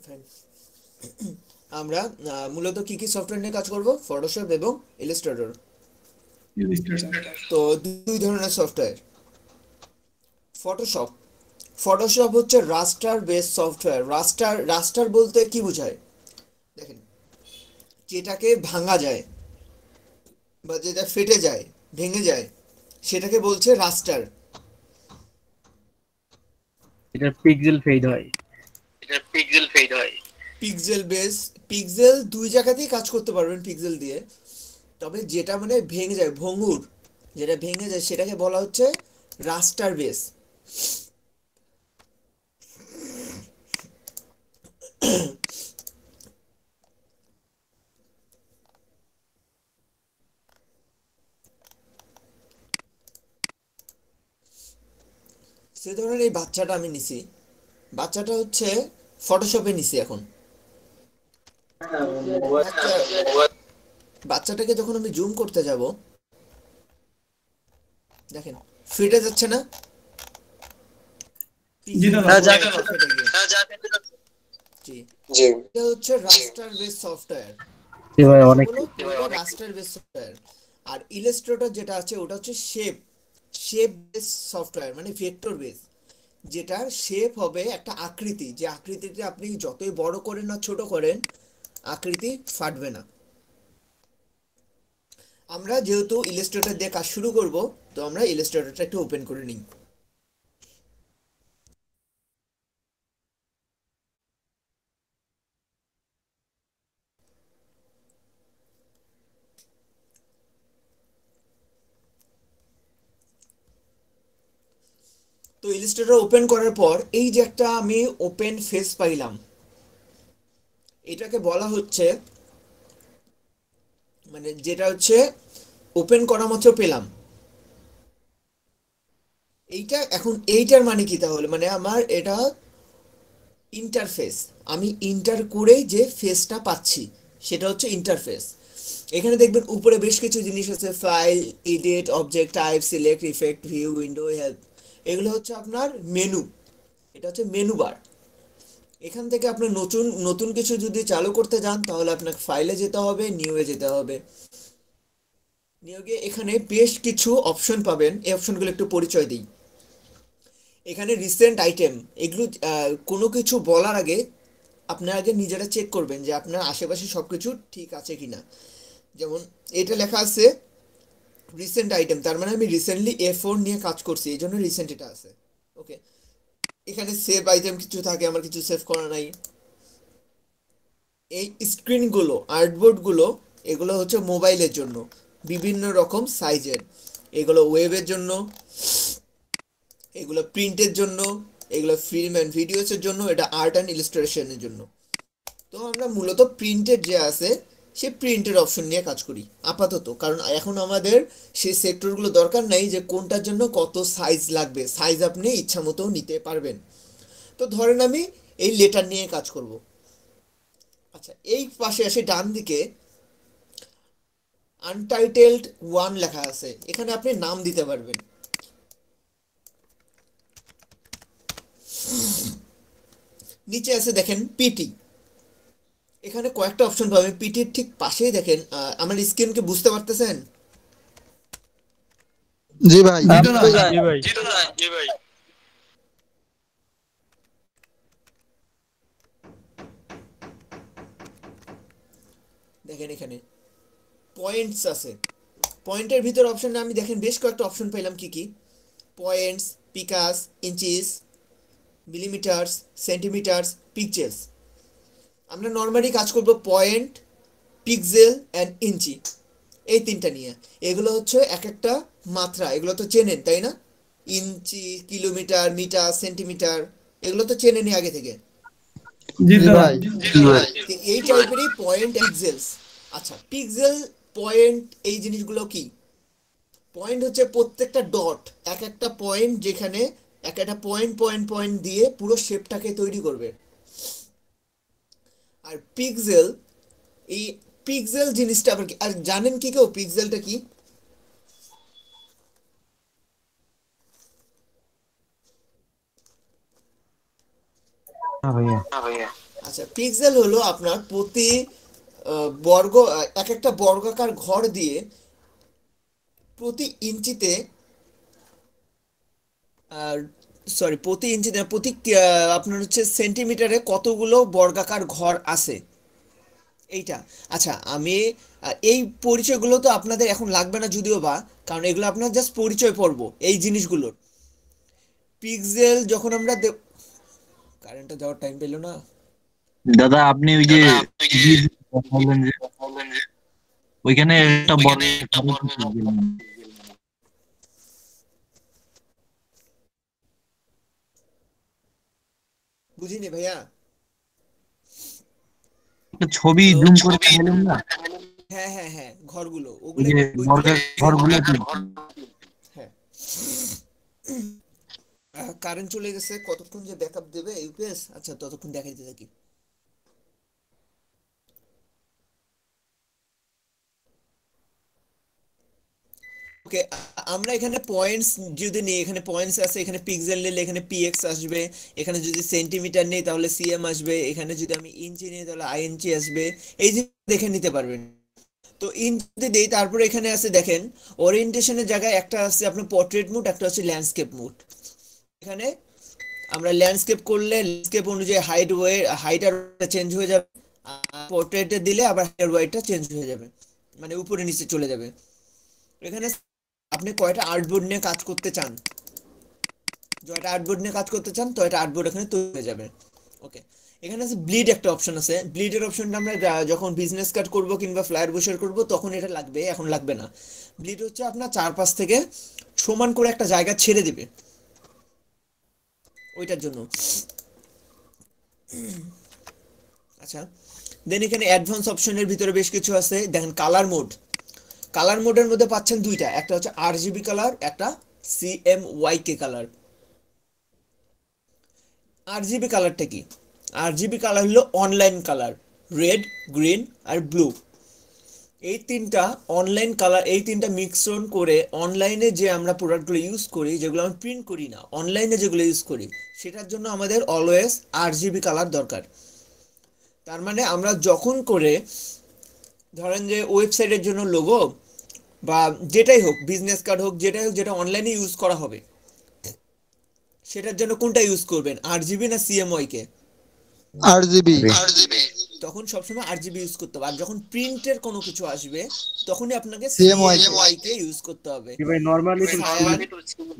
Fine. আমরা মূলত কি কি সফটওয়্যার নিয়ে কাজ করব? ফটোশপ এবং ইলাস্ট্রেটর। ইলিস্ট্রেটর। তো দুই ধরনের সফটওয়্যার। ফটোশপ, ফটোশপ হচ্ছে রাস্টার বেস সফটওয়্যার। রাস্টার রাস্টার বলতে কি বোঝায় দেখেন, যেটাকে ভাঙা যায় বা যেটা ফেটে যায়, ভেঙে যায়, সেটাকে বলছে রাস্টার। এটা পিক্সেল ফেড হয়। পিক্সেল বেস, পিক্সেল দুই জায়গাতেই কাজ করতে পারবেন পিক্সেল দিয়ে। তবে যেটা মানে ভেঙে যায়, ভঙ্গুর যেটা ভেঙে যায় সেটাকে বলা হচ্ছে রাস্টার বেস। সে ধরনের এই বাচ্চাটা আমি নিছি, বাচ্চাটা হচ্ছে ফটোশপে নিছি এখন। বাচ্চা বাচ্চাটাকে যখন আমি জুম করতে যাব, দেখেন ফেটে যাচ্ছে না জি পিক্সেলটা, দাদা। পুরোটা ফেটে গিয়ে। জি, এটা হচ্ছে রাস্টার বেস সফটওয়্যার। জি ভাই, ফটোশপ অনেক হলো পুরোটা রাস্টার বেস সফটওয়্যার। আর ইলাস্ট্রেটর যেটা আছে ওটা হচ্ছে শেপ, শেপ বেস সফটওয়্যার, মানে ভেক্টর বেস। যেটার শেপ হবে একটা আকৃতি, যে আকৃতিতে আপনি যতই বড় করেন না ছোট করেন, আকৃতি ফাটবে না। আমরা যেহেতু ইলাস্ট্রেটর দিয়ে কাজ শুরু করব, তো আমরা ইলাস্ট্রেটরটা একটু ওপেন করে নিই। তো ইলাস্ট্রেটর ওপেন করার পর এই যে একটা আমি ওপেন ফেস পাইলাম, এটাকে বলা হচ্ছে, মানে যেটা হচ্ছে ওপেন করা মাত্র পেলাম এইটা। এখন এইটার মানে কি তাহলে? মানে আমার এটা ইন্টারফেস, আমি ইন্টার করেই যে ফেসটা পাচ্ছি সেটা হচ্ছে ইন্টারফেস। এখানে দেখবেন উপরে বেশ কিছু জিনিস আছে, file, edit, object type, select, effect, view, window, help. এগুলো হচ্ছে আপনার মেনু, এটা হচ্ছে মেনু বার। এখান থেকে আপনি নতুন নতুন কিছু যদি চালু করতে যান তাহলে আপনাকে ফাইলে যেতে হবে, নিউ এ যেতে হবে। নিউ গিয়ে এখানে বেশ কিছু অপশন পাবেন, এই অপশনগুলো একটু পরিচয় দিই। এখানে রিসেন্ট আইটেম, এগুলো কোনো কিছু বলার আগে আপনার আগে নিজেরা চেক করবেন যে আপনার আশেপাশে সব কিছু ঠিক আছে কিনা। যেমন এটা লেখা আছে রিসেন্ট আইটেম, তার মানে আমি রিসেন্টলি A4 নিয়ে কাজ করছি, এই জন্য রিসেন্ট এটা আছে। ওকে, এখানে সেভ আইটেম কিছু থাকে, আমার কিছু সেভ করা নাই। এই স্ক্রিনগুলো, আর্টবোর্ডগুলো, এগুলো হচ্ছে মোবাইলের জন্য, বিভিন্ন রকম সাইজের। এগুলো ওয়েবের জন্য, এগুলো প্রিন্টের জন্য, এগুলো ফিল্ম অ্যান্ড ভিডিওসের জন্য, এটা আর্ট অ্যান্ড ইলাস্ট্রেশনের জন্য। তো আমরা মূলত প্রিন্টের যে আছে সে প্রিন্টের অপশন নিয়ে কাজ করি আপাতত, কারণ এখন আমাদের সেই সেক্টরগুলো দরকার নাই যে কোনটার জন্য কত সাইজ লাগবে, সাইজ আপনি ইচ্ছা মতো নিতে পারবেন। তো ধরেন আমি এই লেটার নিয়ে কাজ করব। আচ্ছা, এই পাশে আসে ডান দিকে আনটাইটেলড ওয়ান লেখা আছে, এখানে আপনি নাম দিতে পারবেন। নিচে আছে দেখেন পিটি, এখানে কয়েকটা অপশন পাবেন। পিটির ঠিক পাশেই দেখেন, আমার স্ক্রিনকে বুঝতে পারতেছেন? জি ভাই। জি দাদা। জি ভাই। দেখেন এখানে পয়েন্টস আছে, পয়েন্টের ভিতর অপশনে আমি দেখেন বেশ কয়েকটা অপশন পেলাম। কি কি? Points, picas, inches, millimetres, centimetres, pixels. আমরা নর্মালি কাজ করব পয়েন্ট, পিক্সেল অ্যান্ড ইঞ্চি, এই তিনটা নিয়ে। এগুলো হচ্ছে এক একটা মাত্রা, এগুলো তো চেনেন তাই না? ইঞ্চি, কিলোমিটার, মিটার, সেন্টিমিটার, এগুলো তো চেনেনই আগে থেকে। জি জি দাদা। ভাই। তো এই টাইপেরই পয়েন্ট, পিক্সেলস। আচ্ছা, পিক্সেল, পয়েন্ট, এই জিনিসগুলো কি? পয়েন্ট হচ্ছে প্রত্যেকটা ডট, এক একটা পয়েন্ট, যেখানে এক একটা পয়েন্ট পয়েন্ট পয়েন্ট দিয়ে পুরো শেপটাকে তৈরি করবে। আর পিক্সেল, এই পিক্সেল জিনিসটা আবার কি? আর জানেন কি কেউ পিক্সেলটা কি? হ্যাঁ ভাইয়া। আচ্ছা, আচ্ছা, পিক্সেল হলো আপনার প্রতি এক একটা বর্গাকার ঘর দিয়ে প্রতি ইঞ্চিতে, আর সরি, প্রতি ইঞ্চিতে না, আপনার হচ্ছে সেন্টিমিটারে কতগুলো বর্গাকার ঘর আছে এইটা। আচ্ছা, আমি এই পরিচয়গুলো তো আপনাদের এখন লাগবে না যদিও বা, কারণ এগুলো আপনার জাস্ট পরিচয় পর্ব এই জিনিসগুলোর। পিক্সেল যখন আমরা কারেন্টটা যাওয়ার টাইম পেলো না। দাদা আপনি ওই যে বললেন যে ওইখানে একটা বড় বুঝিনি ভাইয়া। একটা ছবি হ্যালো। জুম করে দেখালেন না, হ্যাঁ হ্যাঁ হ্যাঁ, ঘরগুলো ওই ওগুলোই, যে ওইগুলোই। ঘরগুলো কি? হ্যাঁ, কারেন্ট চলে গেছে, কতক্ষণ যে ব্যাকআপ দেবে ইউপিএস, আচ্ছা ততক্ষণ দেখাইতে থাকি। ওকে, আমরা এখানে পয়েন্টস যদি নিই, এখানে পয়েন্টস আছে, এখানে পিক্সেল নিলে এখানে পিএক্স আসবে, এখানে যদি সেন্টিমিটার নেই তাহলে সিএম আসবে, এখানে যদি আমি ইঞ্চি নিই তাহলে আইএনচি আসবে। এই যে দেখে নিতে পারবেন। তো ইঞ্চিতে দেই, তারপরে এখানে আছে দেখেন ওরিয়েন্টেশনের জায়গায় একটা আছে আপনার পোর্ট্রেট মোড, একটা হচ্ছে ল্যান্ডস্কেপ মোড। এখানে আমরা ল্যান্ডস্কেপ করলে ল্যান্ডস্কেপ অনুযায়ী হাইট আর চেঞ্জ হয়ে যাবে, পোর্ট্রেটে দিলে আবার হাইট আর ওয়েটটা চেঞ্জ হয়ে যাবে, মানে উপরে নিচে চলে যাবে। এখানে আপনি কয়টা আর্টবোর্ড নিয়ে কাজ করতে চান, যয়টা আর্টবোর্ড নিয়ে কাজ করতে চান তো এটা আর্টবোর্ড এখানে তৈরি হয়ে যাবে। ওকে, এখানে আছে ব্লিড, একটা অপশন আছে। ব্লিডের অপশনটা আমরা যখন বিজনেস কার্ড করব কিংবা ফ্লায়ার বসার করব তখন এটা লাগবে, এখন লাগবে না। ব্লিড হচ্ছে আপনার চারপাশ থেকে সমান করে একটা জায়গা ছেড়ে দিবে, ওইটার জন্য। আচ্ছা, দেন এখানে অ্যাডভান্স অপশনের ভিতরে বেশ কিছু আছে। দেখেন কালার মোড, কালার মোডের মধ্যে পাচ্ছেন দুইটা, একটা হচ্ছে আরজিবি কালার, একটা সিএমওয়াইকে কালার। আরজিবি কালারটা কি? আরজিবি কালার হলো অনলাইন কালার, রেড, গ্রিন আর ব্লু। এই তিনটা অনলাইন কালার, এই তিনটা মিক্সন করে অনলাইনে যে আমরা প্রোডাক্টগুলো ইউজ করি, যেগুলো আমরা প্রিন্ট করি না, অনলাইনে যেগুলো ইউজ করি, সেটার জন্য আমাদের অলওয়েজ আরজিবি কালার দরকার। তার মানে আমরা যখন করে ধরেন যে ওয়েবসাইটের জন্য লোগো বা যেটাই হোক, বিজনেস কার্ড হোক, যেটাই হোক, যেটা অনলাইনে ইউজ করা হবে, সেটার জন্য কোনটা ইউজ করবেন, আরজিবি না সিএমওয়াই কে? আরজিবি। তখন সবসময় আরজিবি ইউজ করতে হবে। আর যখন প্রিন্টের কোনো কিছু আসবে তখনই আপনাকে সিএমওয়াই সিএমওয়াই কে ইউজ করতে হবে। জি ভাই, নরমালি তো সায়ান,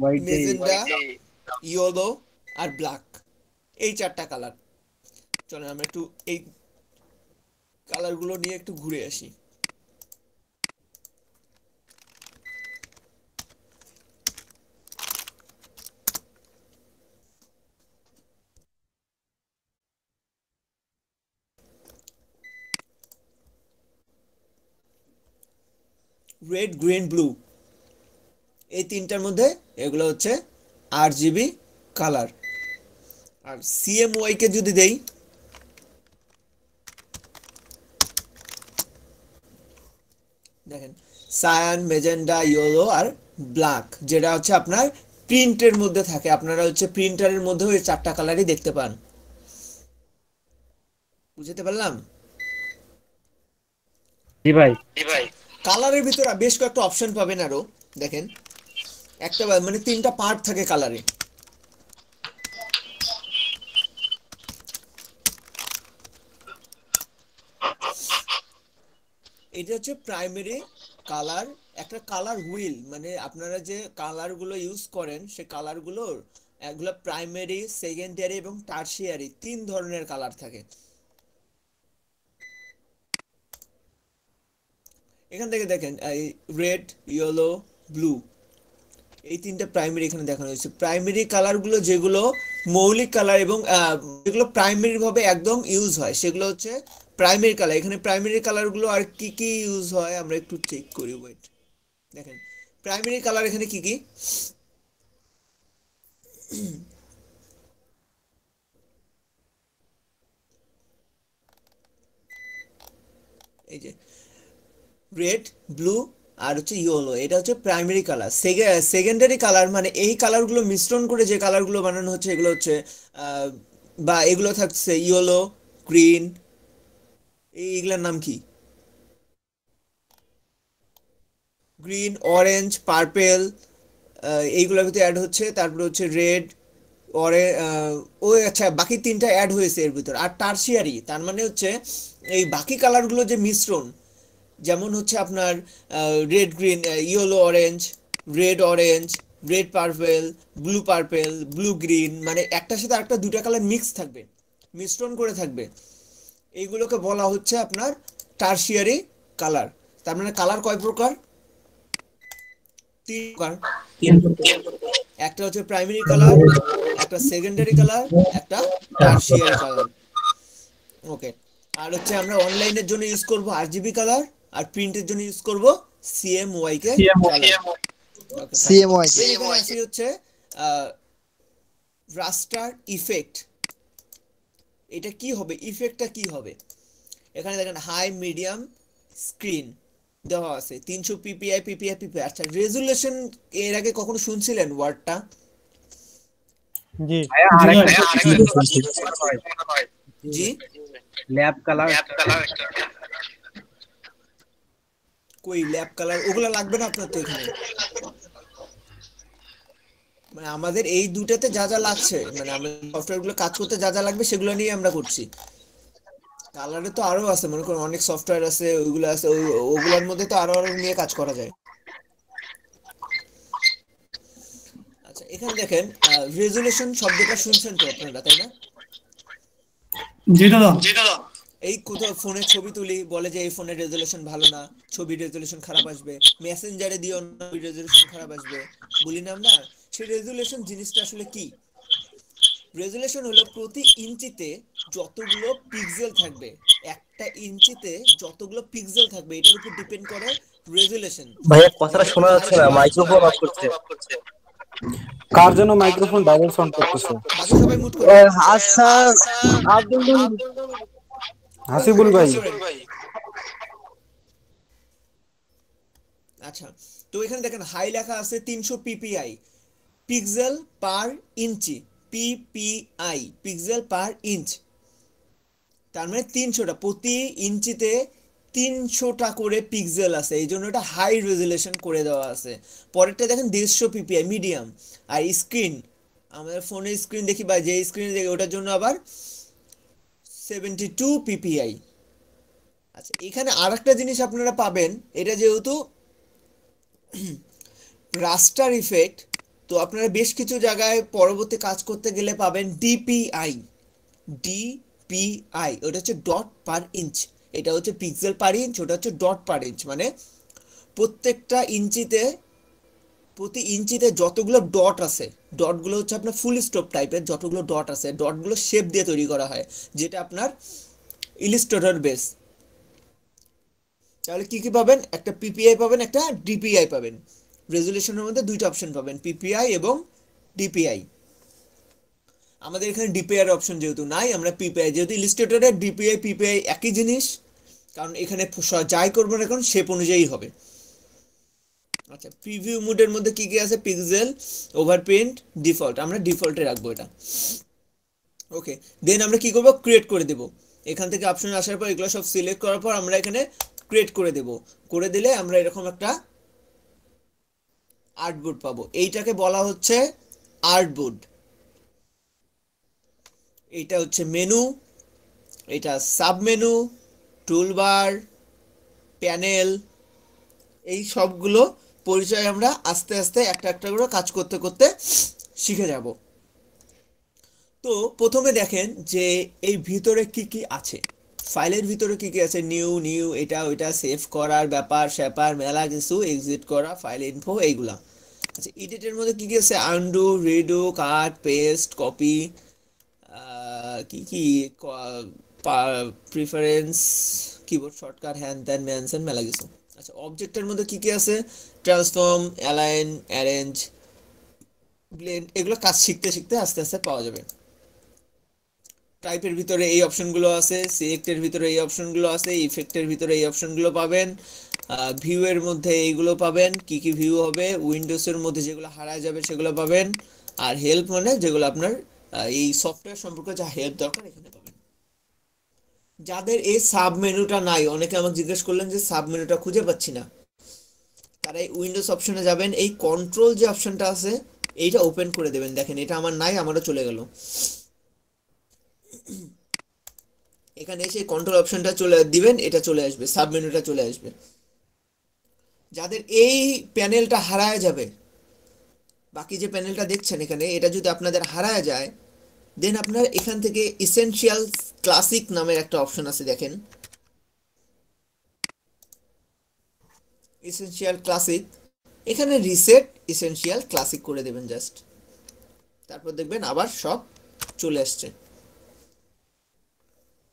হোয়াইটে। মেজেন্ডা, ইয়েলো আর ব্ল্যাক, এই চারটা কালার। চলেন আমরা একটু এই কালারগুলো নিয়ে একটু ঘুরে আসি। রেড, গ্রিন, ব্লু, এই তিনটার মধ্যে এগুলো হচ্ছে আরজিবি কালার। আর সিএমওয়াই কে যদি দেই, দেখেন সায়ান, মেজেন্ডা, ইয়েলো আর ব্ল্যাক, যেটা হচ্ছে আপনার প্রিন্টের মধ্যে থাকে। আপনারা হচ্ছে প্রিন্টারের মধ্যেও এই চারটা কালারই দেখতে পান। বুঝতে পারলাম? জি ভাই। কালারের ভিতরে বেশ কয়েকটা অপশন পাবেন আরো। দেখেন একটা মানে তিনটা পার্ট থাকে কালারে। এটা হচ্ছে প্রাইমারি কালার, একটা কালার হুইল, মানে আপনারা যে কালারগুলো ইউজ করেন সে কালারগুলোর এগুলো প্রাইমারি, সেকেন্ডারি এবং টারশিয়ারি, তিন ধরনের কালার থাকে। এখান থেকে দেখেন এই রেড, ইয়েলো, ব্লু, এই তিনটা প্রাইমারি এখানে দেখানো হয়েছে। প্রাইমারি কালারগুলো যেগুলো মৌলিক কালার এবং যেগুলো প্রাইমারি ভাবে একদম ইউজ হয় সেগুলো হচ্ছে প্রাইমারি কালার। এখানে প্রাইমারি কালারগুলো আর কি কি ইউজ হয় আমরা একটু চেক করি, ওয়েট। দেখেন প্রাইমারি কালার এখানে কি কি, এই যে রেড, ব্লু আর হচ্ছে ইয়েলো, এটা হচ্ছে প্রাইমারি কালার। সেকেন্ডারি কালার মানে এই কালারগুলো মিশ্রণ করে যে কালারগুলো বানানো হচ্ছে এগুলো হচ্ছে বা এগুলো থাকছে ইয়েলো, গ্রিন, এইগুলার নাম কি? গ্রিন, অরেঞ্জ, পার্পেল, এইগুলোর ভিতরে অ্যাড হচ্ছে। তারপরে হচ্ছে রেড, অরে ওই আচ্ছা, বাকি তিনটা অ্যাড হয়েছে এর ভিতর। আর টারশিয়ারি তার মানে হচ্ছে এই বাকি কালারগুলো যে মিশ্রণ, যেমন হচ্ছে আপনার red green, yellow orange, red orange, red purple, blue green, মানে একটার সাথে আরেকটা দুইটা কালার মিক্স থাকবে, মিশ্রণ করে থাকবে। এইগুলোকে বলা হচ্ছে আপনার টারশিয়ারি কালার। তার মানে কালার কয় প্রকার? তিন প্রকার। একটা হচ্ছে প্রাইমারি কালার, একটা সেকেন্ডারি কালার, একটা টারশিয়ারি কালার। ওকে। আর হচ্ছে আমরা অনলাইনের জন্য ইউজ করব আরজিবি কালার, আর প্রিন্টের জন্য ইউজ করব CMYK colour. Okay fine. CMY এখানে আসি হচ্ছে রাস্টার ইফেক্ট। এটা কি হবে? ইফেক্টটা কি হবে? এখানে দেখেন হাই, মিডিয়াম, স্ক্রিন দেওয়া আছে 300 পিপিআই, পিপিআই। আচ্ছা, রেজুলেশন এর আগে কখনো শুনছিলেন ওয়ার্ডটা? জি জি ভাই। জি, ল্যাব কালার। কই ল্যাব কালার? ওগুলা লাগবে না আপনার তো এখানে। মানে আমাদের এই দুটাতে যা যা লাগছে, মানে আমাদের সফটওয়্যার গুলো কাজ করতে যা যা লাগবে সেগুলো নিয়ে আমরা করছি। কালারে তো আরো আছে, মনে করেন অনেক সফটওয়্যার আছে, ওইগুলো আছে, ওগুলোর মধ্যে তো আরো আরো নিয়ে কাজ করা যায়। আচ্ছা, এখানে দেখেন রেজুলেশন শব্দটা শুনছেন তো আপনারা, তাই না? জি দাদা। এই কোথাও ফোনে ছবি তুলি, বলে যে এই ফোনের রেজুলেশন ভালো না, ছবির রেজুলেশন খারাপ আসবে, মেসেঞ্জারে দিও না, ছবির রেজুলেশন খারাপ আসবে, বলি না আমরা? সেই রেজুলেশন জিনিসটা আসলে কি? রেজুলেশন হলো প্রতি ইঞ্চিতে যতগুলো পিক্সেল থাকবে, একটা ইঞ্চিতে যতগুলো পিক্সেল থাকবে এটার উপর ডিপেন্ড করে রেজুলেশন। ভাইয়া কথাটা মানে শোনা যাচ্ছে না, মাইক্রোফোন অফ করছে। কার জন্য মাইক্রোফোন ডাবল সাউন্ড করতেছে? বাকি সবাই মুট করো। আচ্ছা আব্দুল হাসিবুল ভাই। আচ্ছা, তো এখানে দেখেন হাই লেখা আছে 300 পিপিআই, পিক্সেল পার ইঞ্চি, পিপিআই, পিক্সেল পার ইঞ্চ। তার মানে 300টা, প্রতি ইঞ্চিতে 300টা করে পিক্সেল আছে, এই জন্য এটা হাই রেজুলেশন করে দেওয়া আছে। পরেরটা দেখেন 150 পিপিআই, মিডিয়াম। আর স্ক্রিন, আমাদের ফোনের স্ক্রিন দেখি বা যে স্ক্রিনে দেখি ওটার জন্য আবার 72 পিপিআই। আচ্ছা, এখানে আরেকটা জিনিস আপনারা পাবেন, এটা যেহেতু রাস্টার ইফেক্ট, তো আপনারা বেশ কিছু জায়গায় পরবর্তী কাজ করতে গেলে পাবেন ডিপিআই। ডিপিআই ওটা হচ্ছে ডট পার ইঞ্চ, এটা হচ্ছে পিক্সেল পার ইঞ্চ, ওটা হচ্ছে ডট পার ইঞ্চ। মানে প্রত্যেকটা ইঞ্চিতে, প্রতি ইঞ্চিতে যতগুলো ডট আছে, ডটগুলো হচ্ছে আপনার ফুল স্টপ টাইপের, যতগুলো ডট আছে ডটগুলো শেপ দিয়ে তৈরি করা হয়, যেটা আপনার ইলিস্ট্রেটর বেস। তাহলে কি কি পাবেন? একটা পিপিআই পাবেন, একটা ডিপিআই পাবেন। রেজুলেশনের মধ্যে দুইটা অপশন পাবেন, পিপিআই এবং ডিপিআই। আমাদের এখানে ডিপিআই এর অপশন যেহেতু নাই, আমরা পিপিআই, যেহেতু ইলিস্ট্রেটরের ডিপিআই পিপিআই একই জিনিস, কারণ এখানে যাই করবো না এখন শেপ অনুযায়ী হবে। আচ্ছা, প্রিভিউ মোডের মধ্যে কি কি আছে? Pixel, overprint, default. আমরা ডিফল্টে রাখবো এটা। ওকে, দেন আমরা কি করব? ক্রিয়েট করে দেব। এখান থেকে অপশন আসার পর এগুলো সব সিলেক্ট করার পর আমরা এখানে ক্রিয়েট করে দেব। করে দিলে আমরা এরকম একটা আর্টবোর্ড পাবো। এইটাকে বলা হচ্ছে আর্টবোর্ড। এটা হচ্ছে মেনু, এটা সাব মেনু, টুলবার, প্যানেল, এই সবগুলো পরিচয় আমরা আস্তে আস্তে একটা একটা করে কাজ করতে করতে শিখে যাব। তো প্রথমে দেখেন যে এই ভিতরে কি কি আছে, ফাইলের ভিতরে কি কি আছে? নিউ এটা ওইটা, সেভ করার ব্যাপার স্যাপার মেলা কিছু, এক্সিট করা, ফাইল ইনফো, এইগুলা। আচ্ছা, এডিটের মধ্যে কি কি আছে? আনডু, রিডু, কাট, পেস্ট, কপি, কি কি, প্রিফারেন্স, কিবোর্ড শর্টকাট, হ্যান ত্যান ম্যানসেন, মেলা কিছু। আচ্ছা, অবজেক্টের মধ্যে কি কি আছে? ট্রান্সফর্ম, অ্যালাইন, অ্যারেঞ্জ, ব্লেন্ড, এগুলো কাজ শিখতে শিখতে আস্তে আস্তে পাওয়া যাবে। টাইপের ভিতরে এই অপশনগুলো আছে, সিলেক্টের ভিতরে এই অপশনগুলো আছে, ইফেক্টের ভিতরে এই অপশনগুলো পাবেন, ভিউ এর মধ্যে এইগুলো পাবেন, কি কি ভিউ হবে, উইন্ডোজের মধ্যে যেগুলো হারায় যাবে সেগুলো পাবেন, আর হেল্প মানে যেগুলো আপনার এই সফটওয়্যার সম্পর্কে যা হেল্প দরকার এখানে পাবেন। যাদের এই সাব মেনুটা নাই, অনেকে আমাকে জিজ্ঞেস করলেন যে সাব মেনুটা খুঁজে পাচ্ছি না, তারা এই উইন্ডোজ অপশনে যাবেন, এই কন্ট্রোল যে অপশনটা আছে এইটা ওপেন করে দেবেন। দেখেন এটা আমার নাই, আমারও চলে গেল। এখানে এসে কন্ট্রোল অপশনটা চলে দিবেন, এটা চলে আসবে, সাব মেনুটা চলে আসবে। যাদের এই প্যানেলটা হারায় যাবে, বাকি যে প্যানেলটা দেখছেন এখানে, এটা যদি আপনাদের হারায় যায়, দেন আপনার এখান থেকে ইসেনশিয়াল ক্লাসিক নামের একটা অপশন আছে, দেখেন ইসেনশিয়াল ক্লাসিক, এখানে রিসেট ইসেনশিয়াল ক্লাসিক করে দেবেন জাস্ট, তারপর দেখবেন আবার সব চলে আসছে।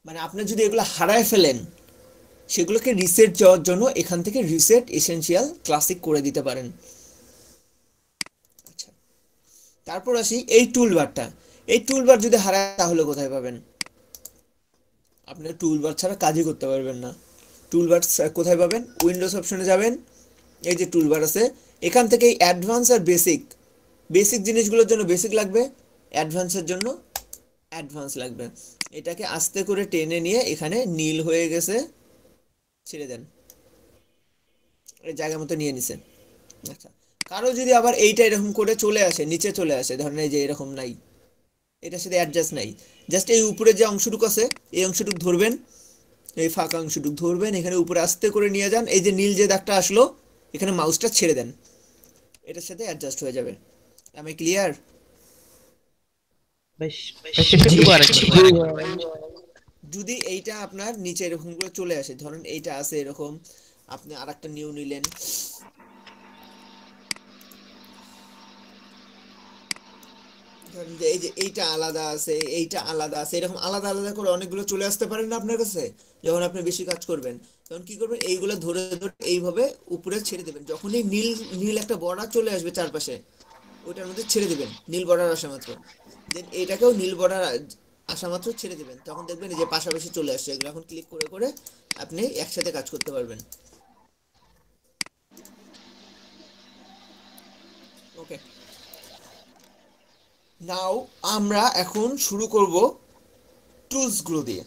মানে আপনি যদি এগুলো হারায় ফেলেন, সেগুলোকে রিসেট যাওয়ার জন্য এখান থেকে রিসেট এসেনশিয়াল ক্লাসিক করে দিতে পারেন। আচ্ছা, তারপর আসি এই টুলবারটা। এই টুলবার যদি হারায় তাহলে কোথায় পাবেন? আপনি টুলবার ছাড়া কাজই করতে পারবেন না। টুলবার কোথায় পাবেন? উইন্ডোজ অপশনে যাবেন, এই যে টুলবার আছে, এখান থেকে অ্যাডভান্স আর বেসিক, বেসিক জিনিসগুলোর জন্য বেসিক লাগবে, অ্যাডভান্সের জন্য অ্যাডভান্স লাগবে। এটাকে আস্তে করে টেনে নিয়ে এখানে নীল হয়ে গেছে, ছেড়ে দেন, এই জায়গা মতো নিয়ে নিছেন। আচ্ছা, কারো যদি আবার এইটা এরকম করে চলে আসে, নিচে চলে আসে, ধরেন এই যে এরকম নাই, এটার সাথে অ্যাডজাস্ট নাই, জাস্ট এই উপরে যে অংশটুকু আছে এই অংশটুকু ধরবেন, এই ফাঁকা অংশটুকু ধরবেন, এখানে উপরে আস্তে করে নিয়ে যান, এই যে নীল যে দাগটা আসলো এখানে মাউসটা ছেড়ে দেন, এটার সাথে অ্যাডজাস্ট হয়ে যাবে। আমি ক্লিয়ার? বেশ একটু আরেকবার যদি এইটা আপনার নিচে এরকম করে চলে আসে, ধরেন এইটা আছে এরকম, আপনি আরেকটা নিউ নিলেন, ধরেন যে এই যে এইটা আলাদা আছে, এইটা আলাদা আছে, এরকম আলাদা আলাদা করে অনেকগুলো চলে আসতে পারেন না আপনার কাছে, যখন আপনি বেশি কাজ করবেন তখন কি করবেন, এইগুলো ধরে ধরে এইভাবে উপরে ছেড়ে দেবেন, যখনই নীল নীল একটা বর্ডার চলে আসবে চারপাশে, ওইটার মধ্যে ছেড়ে দিবেন নীল বর্ডার আসা মাত্র, দেন এইটাকেও নীল বর্ডার আসা মাত্র ছেড়ে দিবেন, তখন দেখবেন এই যে পাশাপাশি চলে আসছে, এগুলো এখন ক্লিক করে করে আপনি একসাথে কাজ করতে পারবেন। ওকে, নাও আমরা এখন শুরু করব টুলসগুলো দিয়ে।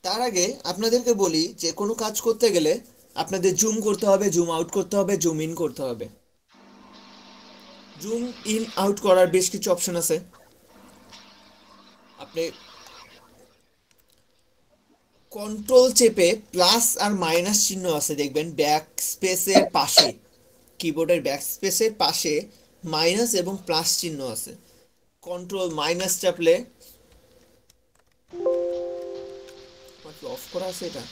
তার আগে আপনাদেরকে বলি যে কোনো কাজ করতে গেলে আপনাদের জুম করতে হবে, জুম আউট করতে হবে, জুম ইন করতে হবে। জুম ইন আউট করার বেশ কিছু অপশন আছে। আপনি কন্ট্রোল চেপে প্লাস আর মাইনাস চিহ্ন আছে দেখবেন ব্যাক স্পেসের পাশে, কিবোর্ডের ব্যাক স্পেসের পাশে মাইনাস এবং প্লাস চিহ্ন আছে। কন্ট্রোল মাইনাস চাপলে, অফ করা আছে এটা,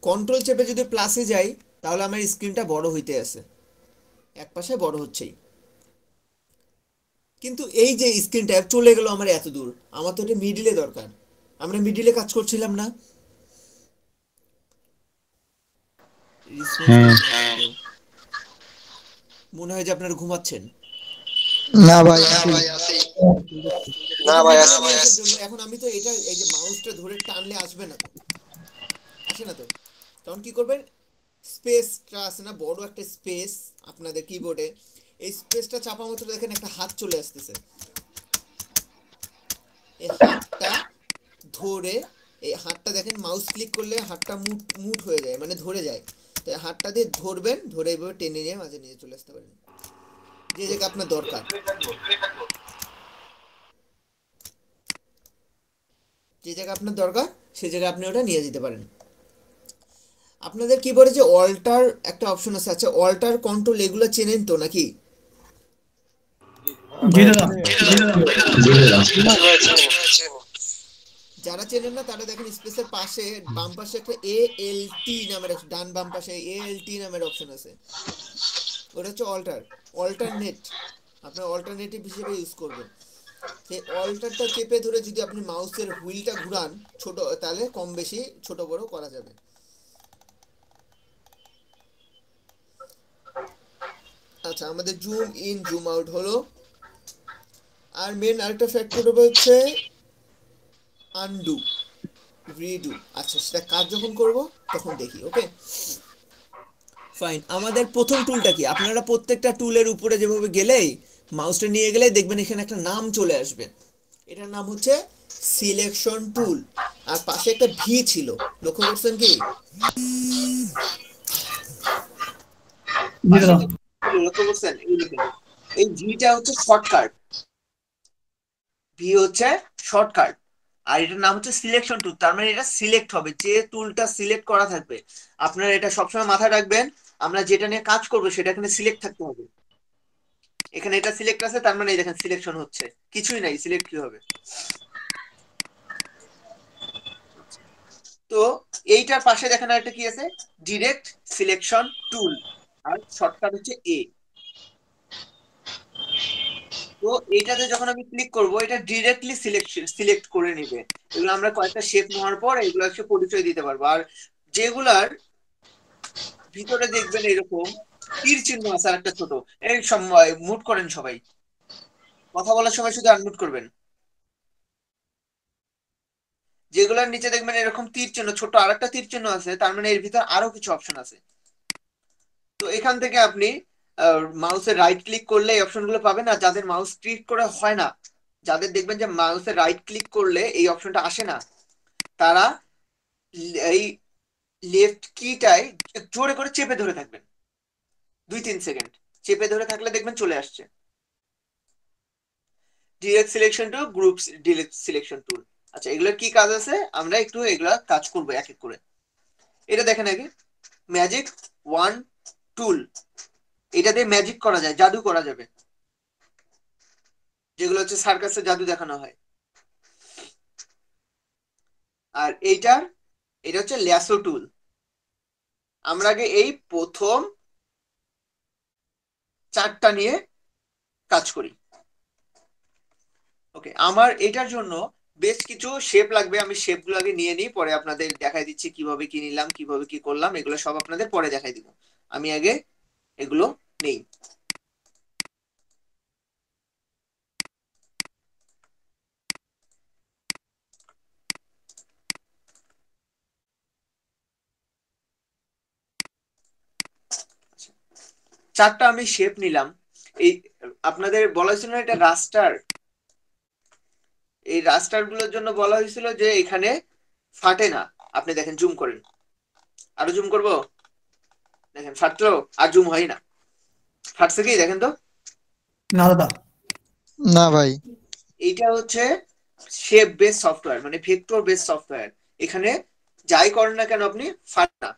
কন্ট্রোল চেপে যদি প্লাসে যাই তাহলে আমার স্ক্রিনটা বড় হইতে আছে, এক পাশে বড় হচ্ছেই, কিন্তু এই যে স্ক্রিনটা চলে গেল আমার এত দূর, আমার তো এটা মিডিলে দরকার, আমরা মিডিলে কাজ করছিলাম না। মনে হয় যে আপনারা ঘুমাচ্ছেন। না ভাই না ভাই এখন আমি তো এটা এই যে মাউসটা ধরে টানলে আসবে না তো, আসে না তো, তখন কি করবেন, স্পেসটা আছে না, বড় একটা স্পেস আপনাদের কিবোর্ডে, এই স্পেসটা চাপা মাত্র দেখেন একটা হাত চলে আসতেছে, এই হাতটা ধরে, এই হাতটা দেখেন মাউস ক্লিক করলে হাতটা মুট মুট হয়ে যায়, মানে ধরে যায়, তো হাতটা দিয়ে ধরবেন, ধরে এইভাবে টেনে নিয়ে মাঝে নিয়ে চলে আসতে পারেন যে জায়গা আপনার দরকার, যে জায়গা আপনার দরকার সেই জায়গায় আপনি ওটা নিয়ে যেতে পারেন। আপনাদের কিবোর্ডে যে অল্টার একটা অপশন আছে, আচ্ছা অল্টার কন্ট্রোল এগুলো চেনেন তো নাকি? জি দাদা। যারা চেনেন না তারা দেখেন স্পেসের পাশে বাম পাশে একটা এ এল টি নামের, ডান বাম পাশে এ এল টি নামের অপশন আছে, ওটা হচ্ছে অল্টার, অল্টারনেট, আপনার অল্টারনেটিভ হিসেবে ইউজ করবেন। সেই অল্টারটা চেপে ধরে যদি আপনি মাউসের হুইলটা ঘুরান ছোট, তাহলে কম বেশি ছোট বড় করা যাবে। আচ্ছা, আচ্ছা, আমাদের জুম ইন জুম আউট হলো। আর মেন আরেকটা ফ্যাক্টর হচ্ছে আনডু, রিডু। আচ্ছা, সেটা কাজ যখন করব তখন দেখি। Okay fine. আমাদের প্রথম টুলটা কি? আপনারা প্রত্যেকটা টুলের উপরে যেভাবে গেলেই মাউসটা নিয়ে গেলেই দেখবেন এখানে একটা নাম চলে আসবে। এটার নাম হচ্ছে সিলেকশন টুল। আর পাশে একটা ভি ছিল, লক্ষ্য করছেন কি? জি পাশে দাদা। একটা V ছিল, লক্ষ্য করছেন? এই দেখুন, এই ভিটা হচ্ছে শর্টকাট, ভি হচ্ছে শর্টকাট। আর এটার নাম হচ্ছে সিলেকশন টুল। তার মানে এটা সিলেক্ট হবে, যে টুলটা সিলেক্ট করা থাকবে। আপনারা এটা সবসময় মাথায় রাখবেন, আমরা যেটা নিয়ে কাজ করবো সেটা এখানে সিলেক্ট থাকতে হবে। এখানে এটা সিলেক্ট আছে, তার মানে এই দেখেন সিলেকশন হচ্ছে, কিছুই নাই, সিলেক্ট কি হবে? তো এইটার পাশে দেখেন একটা কি আছে, ডিরেক্ট সিলেকশন টুল, আর শর্টকাট হচ্ছে এ। তো এইটাতে যখন আমি ক্লিক করব, এটা ডিরেক্টলি সিলেক্ট করে নিবে। এগুলো আমরা কয়েকটা শেপ নেওয়ার পর এগুলো একটু পরিচয় দিতে পারবো। আর যেগুলার ভিতরে দেখবেন এরকম তীর চিহ্ন আছে আর একটা ছোট, এই সময় মুট করেন সবাই, কথা বলার সময় শুধু আনমিউট করবেন। যেগুলোর নিচে দেখবেন এরকম তীর চিহ্ন, ছোট আরেকটা তীর চিহ্ন আছে, তার মানে এর ভিতর আরো কিছু অপশন আছে। তো এখান থেকে আপনি মাউসের রাইট ক্লিক করলে এই অপশনগুলো পাবেন। আর যাদের মাউস ক্লিক করে হয় না, যাদের দেখবেন যে মাউসের রাইট ক্লিক করলে এই অপশনটা আসে না, তারা এই লেফট কিটাই জোরে করে চেপে ধরে থাকবেন 2-3 সেকেন্ড। চেপে ধরে থাকলে দেখবেন চলে আসছে। ডিরেক্ট সিলেকশন টুল, গ্রুপ ডিরেক্ট সিলেকশন টুল। আচ্ছা, এগুলোর কি কাজ আছে আমরা একটু এগুলা কাজ করবো এক এক করে। এটা দেখেন আগে, ম্যাজিক ওয়ান টুল। এটা দিয়ে ম্যাজিক করা যায়, জাদু করা যাবে, যেগুলো হচ্ছে সার্কাসে জাদু দেখানো হয়। আর এটা হচ্ছে ল্যাসো টুল। আমরা আগে এই প্রথম 4টা নিয়ে কাজ করি। ওকে, আমার এটার জন্য বেশ কিছু শেপ লাগবে। আমি শেপ গুলো আগে নিয়ে নিই, পরে আপনাদের দেখাই দিচ্ছি কিভাবে কি নিলাম, কিভাবে কি করলাম, এগুলো সব আপনাদের পরে দেখাই দিব। আমি আগে এগুলো নেই। চারটা আমি শেপ নিলাম। এই আপনাদের বলা হয়েছিল না এটা রাস্টার, এই রাস্টার গুলোর জন্য বলা হয়েছিল যে এখানে ফাটে না। আপনি দেখেন, জুম করেন, আরো জুম করব, দেখেন ফাটলো, আর জুম হয় না। ফাটছে কি দেখেন তো? না দাদা। না ভাই। এইটা হচ্ছে শেপ বেস সফটওয়্যার, মানে ভেক্টর বেস সফটওয়্যার। এখানে যাই করেন না কেন আপনি ফাটে না।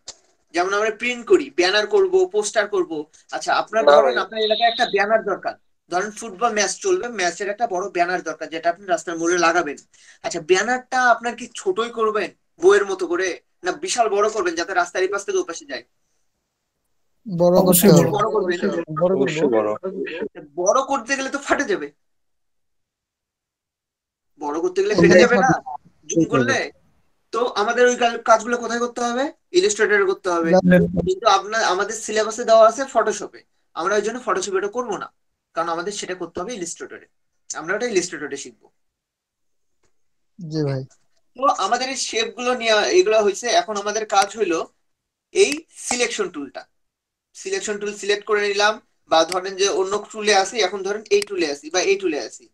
যেমন আমরা প্রিন্ট করি, ব্যানার করব, পোস্টার করব। আচ্ছা, আপনার না ধরেন ভাই। আপনার এলাকায় একটা ব্যানার দরকার, ধরেন ফুটবল ম্যাচ চলবে, ম্যাচের একটা বড় ব্যানার দরকার যেটা আপনি রাস্তার মোড়ে লাগাবেন। আচ্ছা, ব্যানারটা আপনার কি ছোটই করবেন বইয়ের মতো করে, না বিশাল বড় করবেন যাতে রাস্তার এই পাশ থেকে ওই পাশে যায়? বড় করতে অবশ্যই হবে। বড়। বড় করবেন। বড় করবো। অবশ্যই বড়। বড় করতে গেলে তো ফাটে যাবে, বড় করতে গেলে ফেটে এমনি যাবে না ফাটে। জুম করলে। তো আমাদের ওই কাজগুলো কোথায় করতে হবে? ইলাস্ট্রেটরে করতে হবে। কিন্তু আমাদের সিলেবাসে দেওয়া আছে ফটোশপে। আমরা ওই জন্য ফটোশপে এটা করবো না, কারণ আমাদের সেটা করতে হবে ইলাস্ট্রেটরে। আমরা ওটা ইলাস্ট্রেটরে শিখবো। জি ওকে, ভাই। তো আমাদের এই শেপ গুলো নিয়ে এগুলো হয়েছে। এখন আমাদের কাজ হইলো এই সিলেকশন টুলটা। সিলেকশন টুল সিলেক্ট করে নিলাম, বা ধরেন যে অন্য টুলে আসি, এখন ধরেন এই টুলে আসি বা এই টুলে আসি।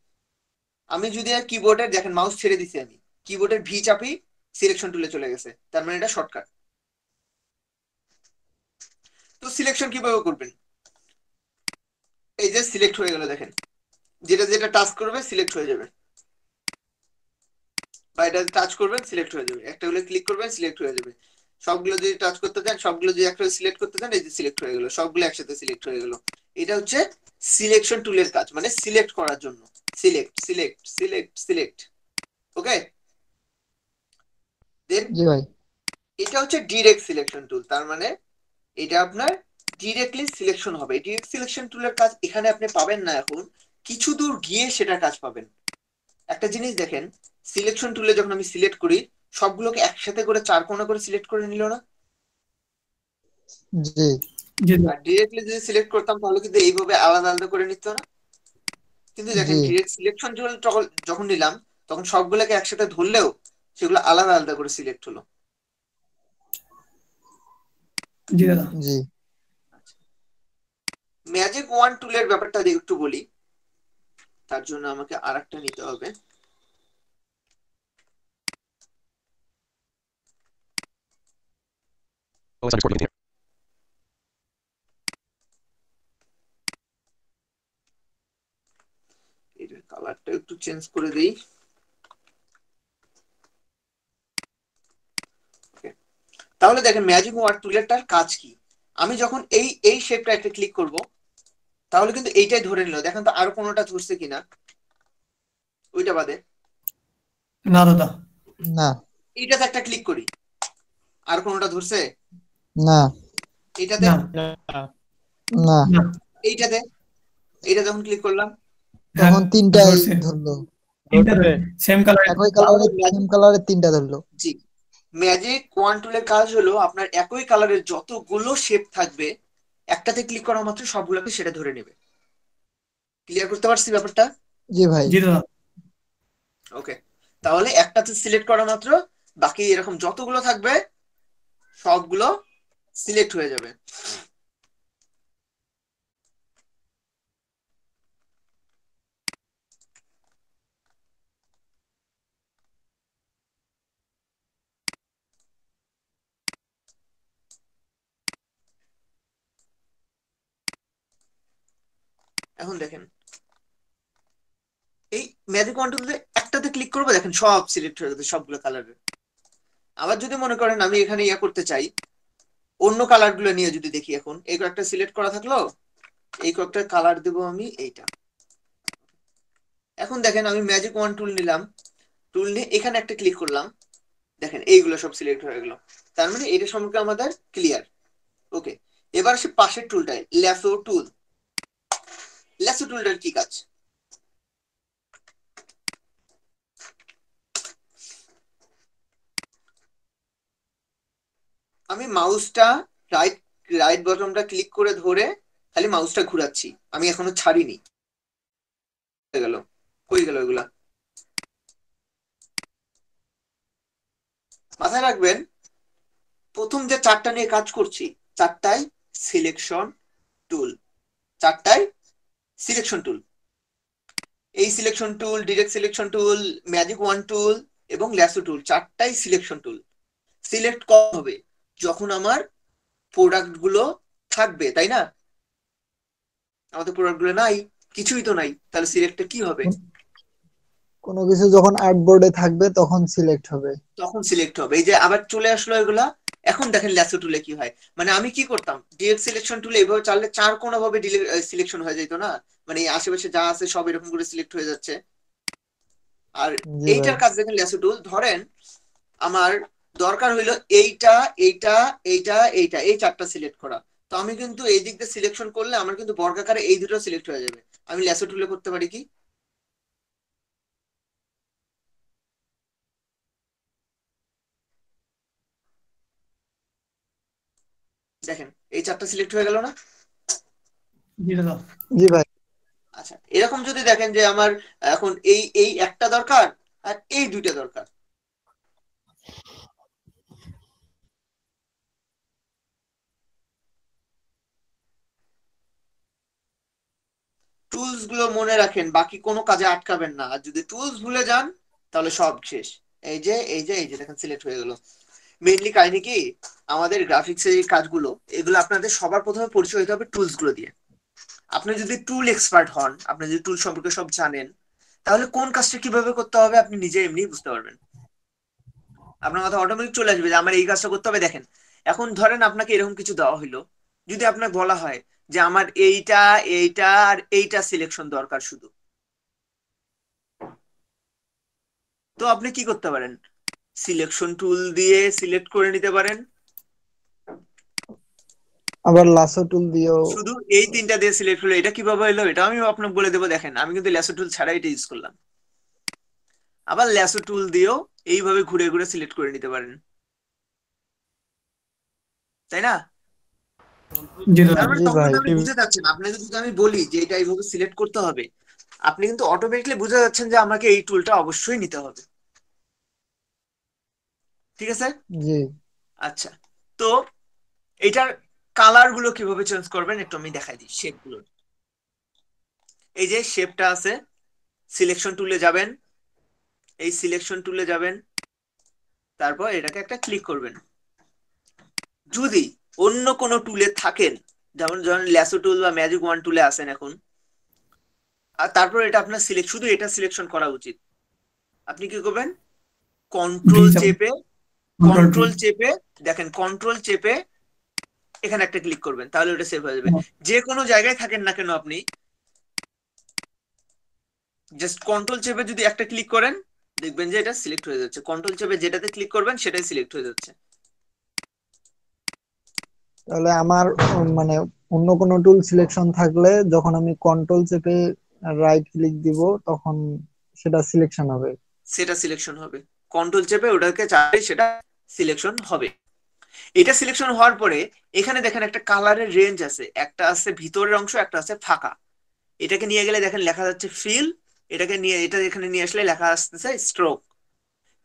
আমি যদি কিবোর্ডের দেখেন মাউস ছেড়ে দিছি, আমি কিবোর্ডের ভি চাপি, সিলেকশন টুলে চলে গেছে, তার মানে এটা শর্টকাট। তো সিলেকশন কিভাবে করবেন? এই যে সিলেক্ট হয়ে গেল, দেখেন যেটা যেটা টাচ করবে সিলেক্ট হয়ে যাবে, বা এটা টাচ করবেন সিলেক্ট হয়ে যাবে, একটা গুলো ক্লিক করবেন সিলেক্ট হয়ে যাবে। সবগুলো যদি টাচ করতে চান, সবগুলো যদি একটা সিলেক্ট করতে চান, এই যে সিলেক্ট হয়ে গেল, সবগুলো একসাথে সিলেক্ট হয়ে গেল। এটা হচ্ছে সিলেকশন টুলের কাজ, মানে সিলেক্ট করার জন্য। Select select select select. Okay, then জি ভাই। এটা হচ্ছে ডিরেক্ট সিলেকশন টুল। তার মানে এটা আপনার ডিরেক্টলি সিলেকশন হবে। ডিরেক্ট সিলেকশন টুলের কাজ এখানে আপনি পাবেন না, এখন কিছু দূর গিয়ে সেটা কাজ পাবেন। একটা জিনিস দেখেন, সিলেকশন টুলে যখন আমি সিলেক্ট করি, সবগুলোকে একসাথে করে 4 কোণা করে সিলেক্ট করে নিল না? জি। জি দাদা। আর ডিরেক্টলি যদি সিলেক্ট করতাম তাহলে কিন্তু এইভাবে আলাদা আলাদা করে নিত না। কিন্তু দেখেন জি ডিরেক্ট সিলেকশন টুল যখন নিলাম তখন সবগুলোকে একসাথে ধরলেও সেগুলো আলাদা আলাদা করে সিলেক্ট হলো। জি দাদা। জি ম্যাজিক ওয়ান টুলের ব্যাপারটা একটু বলি, তার জন্য আমাকে আরেকটা নিতে হবে। এটার কালারটা একটু চেঞ্জ করে দেই। Okay. তাহলে দেখেন ম্যাজিক ওয়ান টুলেরটার কাজ কি। আমি যখন এই শেপটা একটা ক্লিক করব তাহলে কিন্তু এইটাই ধরে নিল। দেখেন তো আর কোনোটা ধরছে কিনা ওইটা বাদে। না দাদা। না এইটাতে একটা ক্লিক করি, আর কোনোটা ধরছে? না এইটাতে? না না না। এইটাতে? এইটা যখন ক্লিক করলাম হ্যাঁ তখন তিনটাই ধরছে, ধরলো, তিনটা সেম কালার। একই তাহলে কালারের সেম কালারের তিনটা ধরলো। জি, ম্যাজিক ওয়ান টুলের কাজ হলো আপনার একই কালারের যতগুলো শেপ থাকবে একটাতে ক্লিক করা মাত্র সবগুলোকে সেটা ধরে নেবে। ক্লিয়ার করতে পারছি ব্যাপারটা? জি ভাই। জি দাদা। ওকে, তাহলে একটাতে সিলেক্ট করা মাত্র বাকি এরকম যতগুলো থাকবে সবগুলো সিলেক্ট হয়ে যাবে। এখন দেখেন এই ম্যাজিক ওয়ান টুলতে একটাতে ক্লিক করবো, দেখেন সব সিলেক্ট হয়ে গেছে সবগুলো কালারের। আবার যদি মনে করেন আমি এখানে ইয়া করতে চাই, অন্য কালার গুলো নিয়ে যদি দেখি, এখন এই কয়েকটা সিলেক্ট করা থাকলো, এই কয়েকটা কালার দেবো আমি এইটা। এখন দেখেন আমি ম্যাজিক ওয়ান টুল নিলাম, টুল নিয়ে এখানে একটা ক্লিক করলাম, দেখেন এইগুলো সব সিলেক্ট হয়ে গেল। তার মানে এটা সম্পর্কে আমাদের ক্লিয়ার। ওকে, এবার আসে পাশের টুলটায়, ল্যাসো টুল। ল্যাসো টুলটার কি কাজ? আমি মাউসটা রাইট রাইট বটনটা ক্লিক করে ধরে খালি মাউসটা ঘুরাচ্ছি, আমি এখনো ছাড়িনি। হয়ে গেল, কই গেল এগুলা? মাথায় রাখবেন প্রথম যে চারটা নিয়ে কাজ করছি চারটাই সিলেকশন টুল, চারটাই সিলেকশন টুল। এই selection tool, direct selection tool, magic wand tool এবং ল্যাসো টুল, চারটাই সিলেকশন টুল। সিলেক্ট করা হবে যখন আমার প্রোডাক্ট গুলো থাকবে, তাই না? আমাদের প্রোডাক্ট গুলো নাই, কিছুই তো নাই, তাহলে সিলেক্টটা কি হবে? কোনো কিছু যখন আর্টবোর্ডে থাকবে তখন সিলেক্ট হবে। তখন সিলেক্ট হবে। এই যে আবার চলে আসলো এগুলা। এখন দেখেন ল্যাসো টুলে কি হয়, মানে আমি কি করতাম ডিরেক্ট সিলেকশন টুলে এইভাবে চাললে চার কোনা ভাবে সিলেকশন হয়ে যেত না, মানে এই আশেপাশে যা আছে সব এরকম করে সিলেক্ট হয়ে যাচ্ছে। আর জি ভাই। এইটার কাজ দেখেন ল্যাসো টুল, ধরেন আমার দরকার হইলো এইটা এইটা এইটা এইটা এই চারটা সিলেক্ট করা, তো আমি কিন্তু এই দিক দিয়ে সিলেকশন করলে আমার কিন্তু বর্গাকারে এই দুটো সিলেক্ট হয়ে যাবে। আমি ল্যাসো টুলে করতে পারি কি, দেখেন এই চারটা সিলেক্ট হয়ে গেল না? জি দাদা। জি ভাই। আচ্ছা, এরকম যদি দেখেন যে আমার এখন এই এই একটা দরকার আর এই দুইটা দরকার, টুলস গুলো মনে রাখেন, বাকি কোনো কাজে আটকাবেন না। আর যদি টুলস ভুলে যান তাহলে সব শেষ। এই যে দেখেন সিলেক্ট হয়ে গেল। মেইনলি কাহিনী কি, আমাদের গ্রাফিক্স এর এই কাজগুলো এগুলো আপনাদের সবার প্রথমে পরিচয় হতে হবে টুলস গুলো দিয়ে। আপনি যদি টুল এক্সপার্ট হন, আপনি যদি টুল সম্পর্কে সব জানেন, তাহলে কোন কাজটা কিভাবে করতে হবে আপনি নিজে এমনি বুঝতে পারবেন। আপনার মাথায় অটোমেটিক চলে আসবে যে আমার এই কাজটা করতে হবে। দেখেন এখন ধরেন আপনাকে এরকম কিছু দেওয়া হইলো, যদি আপনাকে বলা হয় যে আমার এইটা এইটা আর এইটা সিলেকশন দরকার শুধু, তো আপনি কি করতে পারেন? সিলেকশন টুল দিয়ে সিলেক্ট করে নিতে পারেন। আবার লাসো টুল দিয়েও। শুধু এই তিনটা দিয়ে সিলেক্ট হলো, এটা কিভাবে হলো এটা আমি আপনাকে বলে দেবো। দেখেন আমি কিন্তু ল্যাসো টুল ছাড়া এটা ইউজ করলাম। আবার ল্যাসো টুল দিয়েও এইভাবে ঘুরে ঘুরে সিলেক্ট করে নিতে পারেন, তাই না? জি দাদা। তার মানে জি তখন ভাই। কিন্তু আপনি বুঝে যাচ্ছেন, আপনাকে যদি আমি বলি যে এটা এইভাবে সিলেক্ট করতে হবে, আপনি কিন্তু অটোমেটিকলি বুঝে যাচ্ছেন যে আমাকে এই টুলটা অবশ্যই নিতে হবে। ঠিক আছে? জি আচ্ছা, তো এটার কালার গুলো কিভাবে চেঞ্জ করবেন একটু আমি দেখাই দিই। শেপ গুলো, এই যে শেপটা আছে, সিলেকশন টুলে যাবেন, এই সিলেকশন টুলে যাবেন, তারপর এটাকে একটা ক্লিক করবেন। যদি অন্য কোনো টুলে থাকেন, যেমন ধরেন ল্যাসো টুল বা ম্যাজিক ওয়ান টুলে আছেন এখন, আর তারপর এটা আপনার সিলেক্ট, শুধু এটা সিলেকশন করা উচিত। আপনি কি করবেন, ভি কন্ট্রোল চাপ, চেপে, কন্ট্রোল ভি। কন্ট্রোল চেপে, দেখেন কন্ট্রোল চেপে এখানে একটা ক্লিক করবেন, তাহলে ওটা সেভ হয়ে যাবে। যে কোনো জায়গায় থাকেন না কেন আপনি জাস্ট কন্ট্রোল চেপে যদি একটা ক্লিক করেন, দেখবেন যে এটা সিলেক্ট হয়ে যাচ্ছে। কন্ট্রোল চেপে যেটাতে ক্লিক করবেন সেটাই সিলেক্ট হয়ে যাচ্ছে। তাহলে আমার মানে অন্য কোনো টুল সিলেকশন থাকলে যখন আমি কন্ট্রোল চেপে রাইট ক্লিক দিব তখন সেটা সিলেকশন হবে। সেটা সিলেকশন হবে, কন্ট্রোল চেপে ওটাকে চাপলে সেটা সিলেকশন হবে। এটা সিলেকশন হওয়ার পরে এখানে দেখেন একটা কালারের রেঞ্জ আছে, একটা আছে ভিতরের অংশ, একটা আছে ফাঁকা। এটাকে নিয়ে গেলে দেখেন লেখা যাচ্ছে ফিল, এটাকে নিয়ে এটা এখানে নিয়ে আসলে লেখা আসতেছে স্ট্রোক।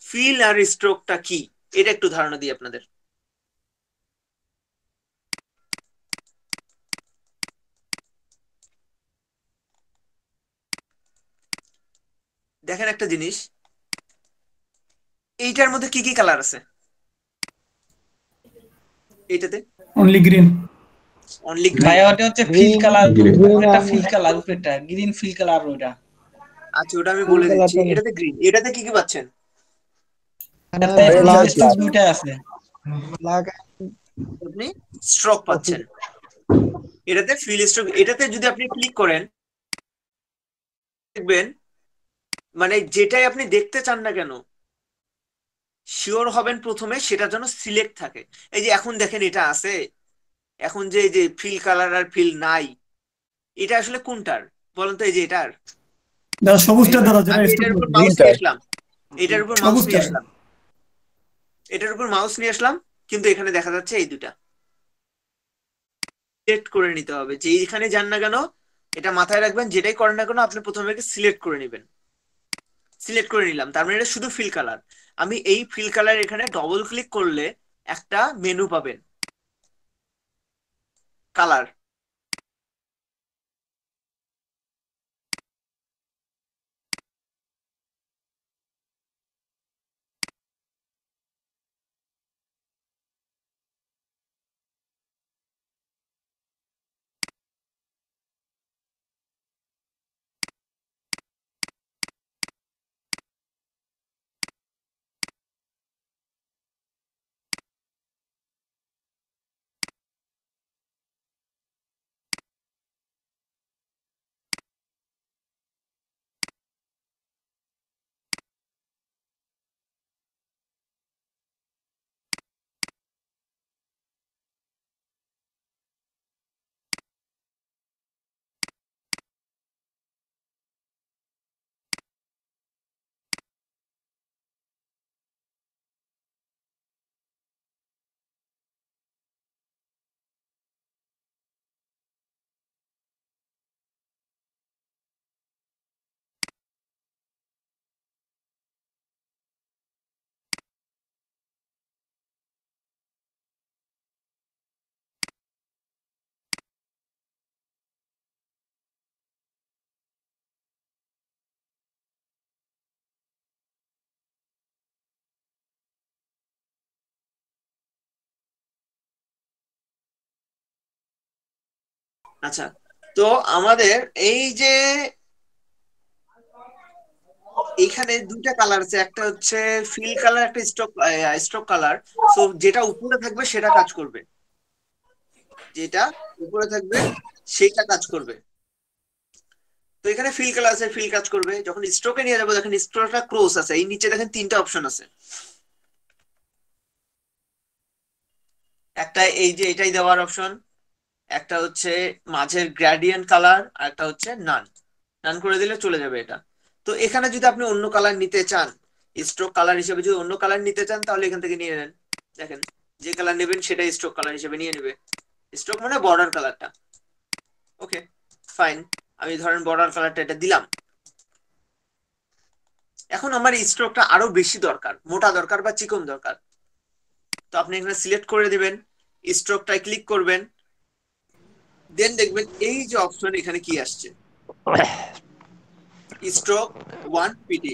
ফিল আর স্ট্রোকটা কি এটা একটু ধারণা দিই আপনাদের। দেখেন একটা জিনিস, এইটার মধ্যে কি কি কালার আছে এইটাতে? Only green. অনলি ভাই গ্রিন। ওটা হচ্ছে ফিল কালার, গ্রিন ওটা ফিল কালার, উপরেরটা গ্রিন ফিল কালার ওটা। আচ্ছা, ওটা আমি ফুল বলে দিচ্ছি। কালারটা এটাতে গ্রিন, এটাতে কি কি পাচ্ছেন? এটাতে ফিল ব্ল্যাক স্ট্রোক দুইটাই আছে। ব্ল্যাক আপনি স্ট্রোক পাচ্ছেন। এটাতে ফিল স্ট্রোক, এটাতে যদি আপনি ক্লিক করেন দেখবেন মানে যেটাই আপনি দেখতে চান না কেন শিওর হবেন প্রথমে সেটা যেন সিলেক্ট থাকে। এই যে এখন দেখেন এটা আছে, এখন যে এই যে ফিল কালার আর ফিল নাই, এটা আসলে কোনটার বলেন তো? এই যে এটার, দাদা এই সবুজটা যে দাদা যেটা আমি স্টক এটার উপর করবে। মাউস গ্রিনটা। নিয়ে আসলাম, এটার উপর মাউস সবুজটা। নিয়ে আসলাম, এটার উপর মাউস নিয়ে আসলাম, কিন্তু এখানে দেখা যাচ্ছে এই দুটা সিলেক্ট করে নিতে হবে। যেইখানে যান না কেন এটা মাথায় রাখবেন, যেটাই করেন না কেন আপনি প্রথমে সিলেক্ট করে নেবেন। সিলেক্ট করে নিলাম, তার মানে এটা শুধু ফিল কালার। আমি এই ফিল কালার এখানে ডবল ক্লিক করলে একটা মেনু পাবেন, কালার। আচ্ছা, তো আমাদের এই যে এইখানে দুইটা কালার আছে, একটা হচ্ছে ফিল কালার, একটা স্ট্রোক, স্ট্রোক কালার। সো যেটা উপরে থাকবে সেটা কাজ করবে, যেটা উপরে থাকবে সেটা কাজ করবে। তো এখানে ফিল কালার আছে, ফিল কাজ করবে। যখন স্ট্রোকে নিয়ে যাবো দেখেন স্ট্রোকটা ক্রস আছে, এই নিচে দেখেন তিনটা অপশন আছে। একটা এই যে এটাই দেওয়ার অপশন, একটা হচ্ছে মাঝের গ্রেডিয়েন্ট কালার, আর একটা হচ্ছে নান। নান করে দিলে চলে যাবে এটা। তো এখানে যদি আপনি অন্য কালার নিতে চান, স্ট্রোক কালার হিসেবে যদি অন্য কালার নিতে চান তাহলে এখান থেকে নিয়ে নেন। দেখেন যে কালার নেবেন সেটাই স্ট্রোক কালার হিসেবে নিয়ে নেবে। স্ট্রোক মানে বর্ডার কালারটা। ওকে ফাইন, আমি ধরেন বর্ডার কালারটা এটা দিলাম। এখন আমার স্ট্রোকটা আরো বেশি দরকার, মোটা দরকার বা চিকন দরকার। তো আপনি এখানে সিলেক্ট করে দিবেন, স্ট্রোকটায় ক্লিক করবেন, দেন দেখবেন এই যে অপশন এখানে কি আসছে, স্ট্রোক 1 পিটি।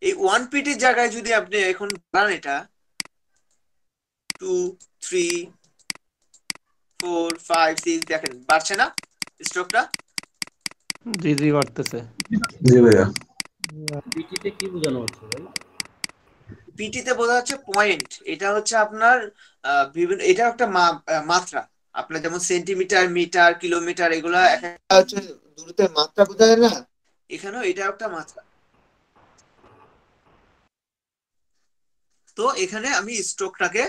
এই 1 পিটির জায়গায় যদি আপনি এখন বাড়ান এটা 2 3 4 5 6, দেখেন বাড়ছে না স্ট্রোকটা? জি জি করতেছে। জি ভাইয়া। পিটিতে বোঝা যাচ্ছে পয়েন্ট, এটা হচ্ছে আপনার বিভিন্ন, এটা একটা মাত্রা। আপনার যেমন সেন্টিমিটার, মিটার, কিলোমিটার, এগুলা একটা হচ্ছে দূরত্বের মাত্রা বোঝা যায় না, এখানেও এটা একটা মাত্রা। তো এখানে আমি স্ট্রোকটাকে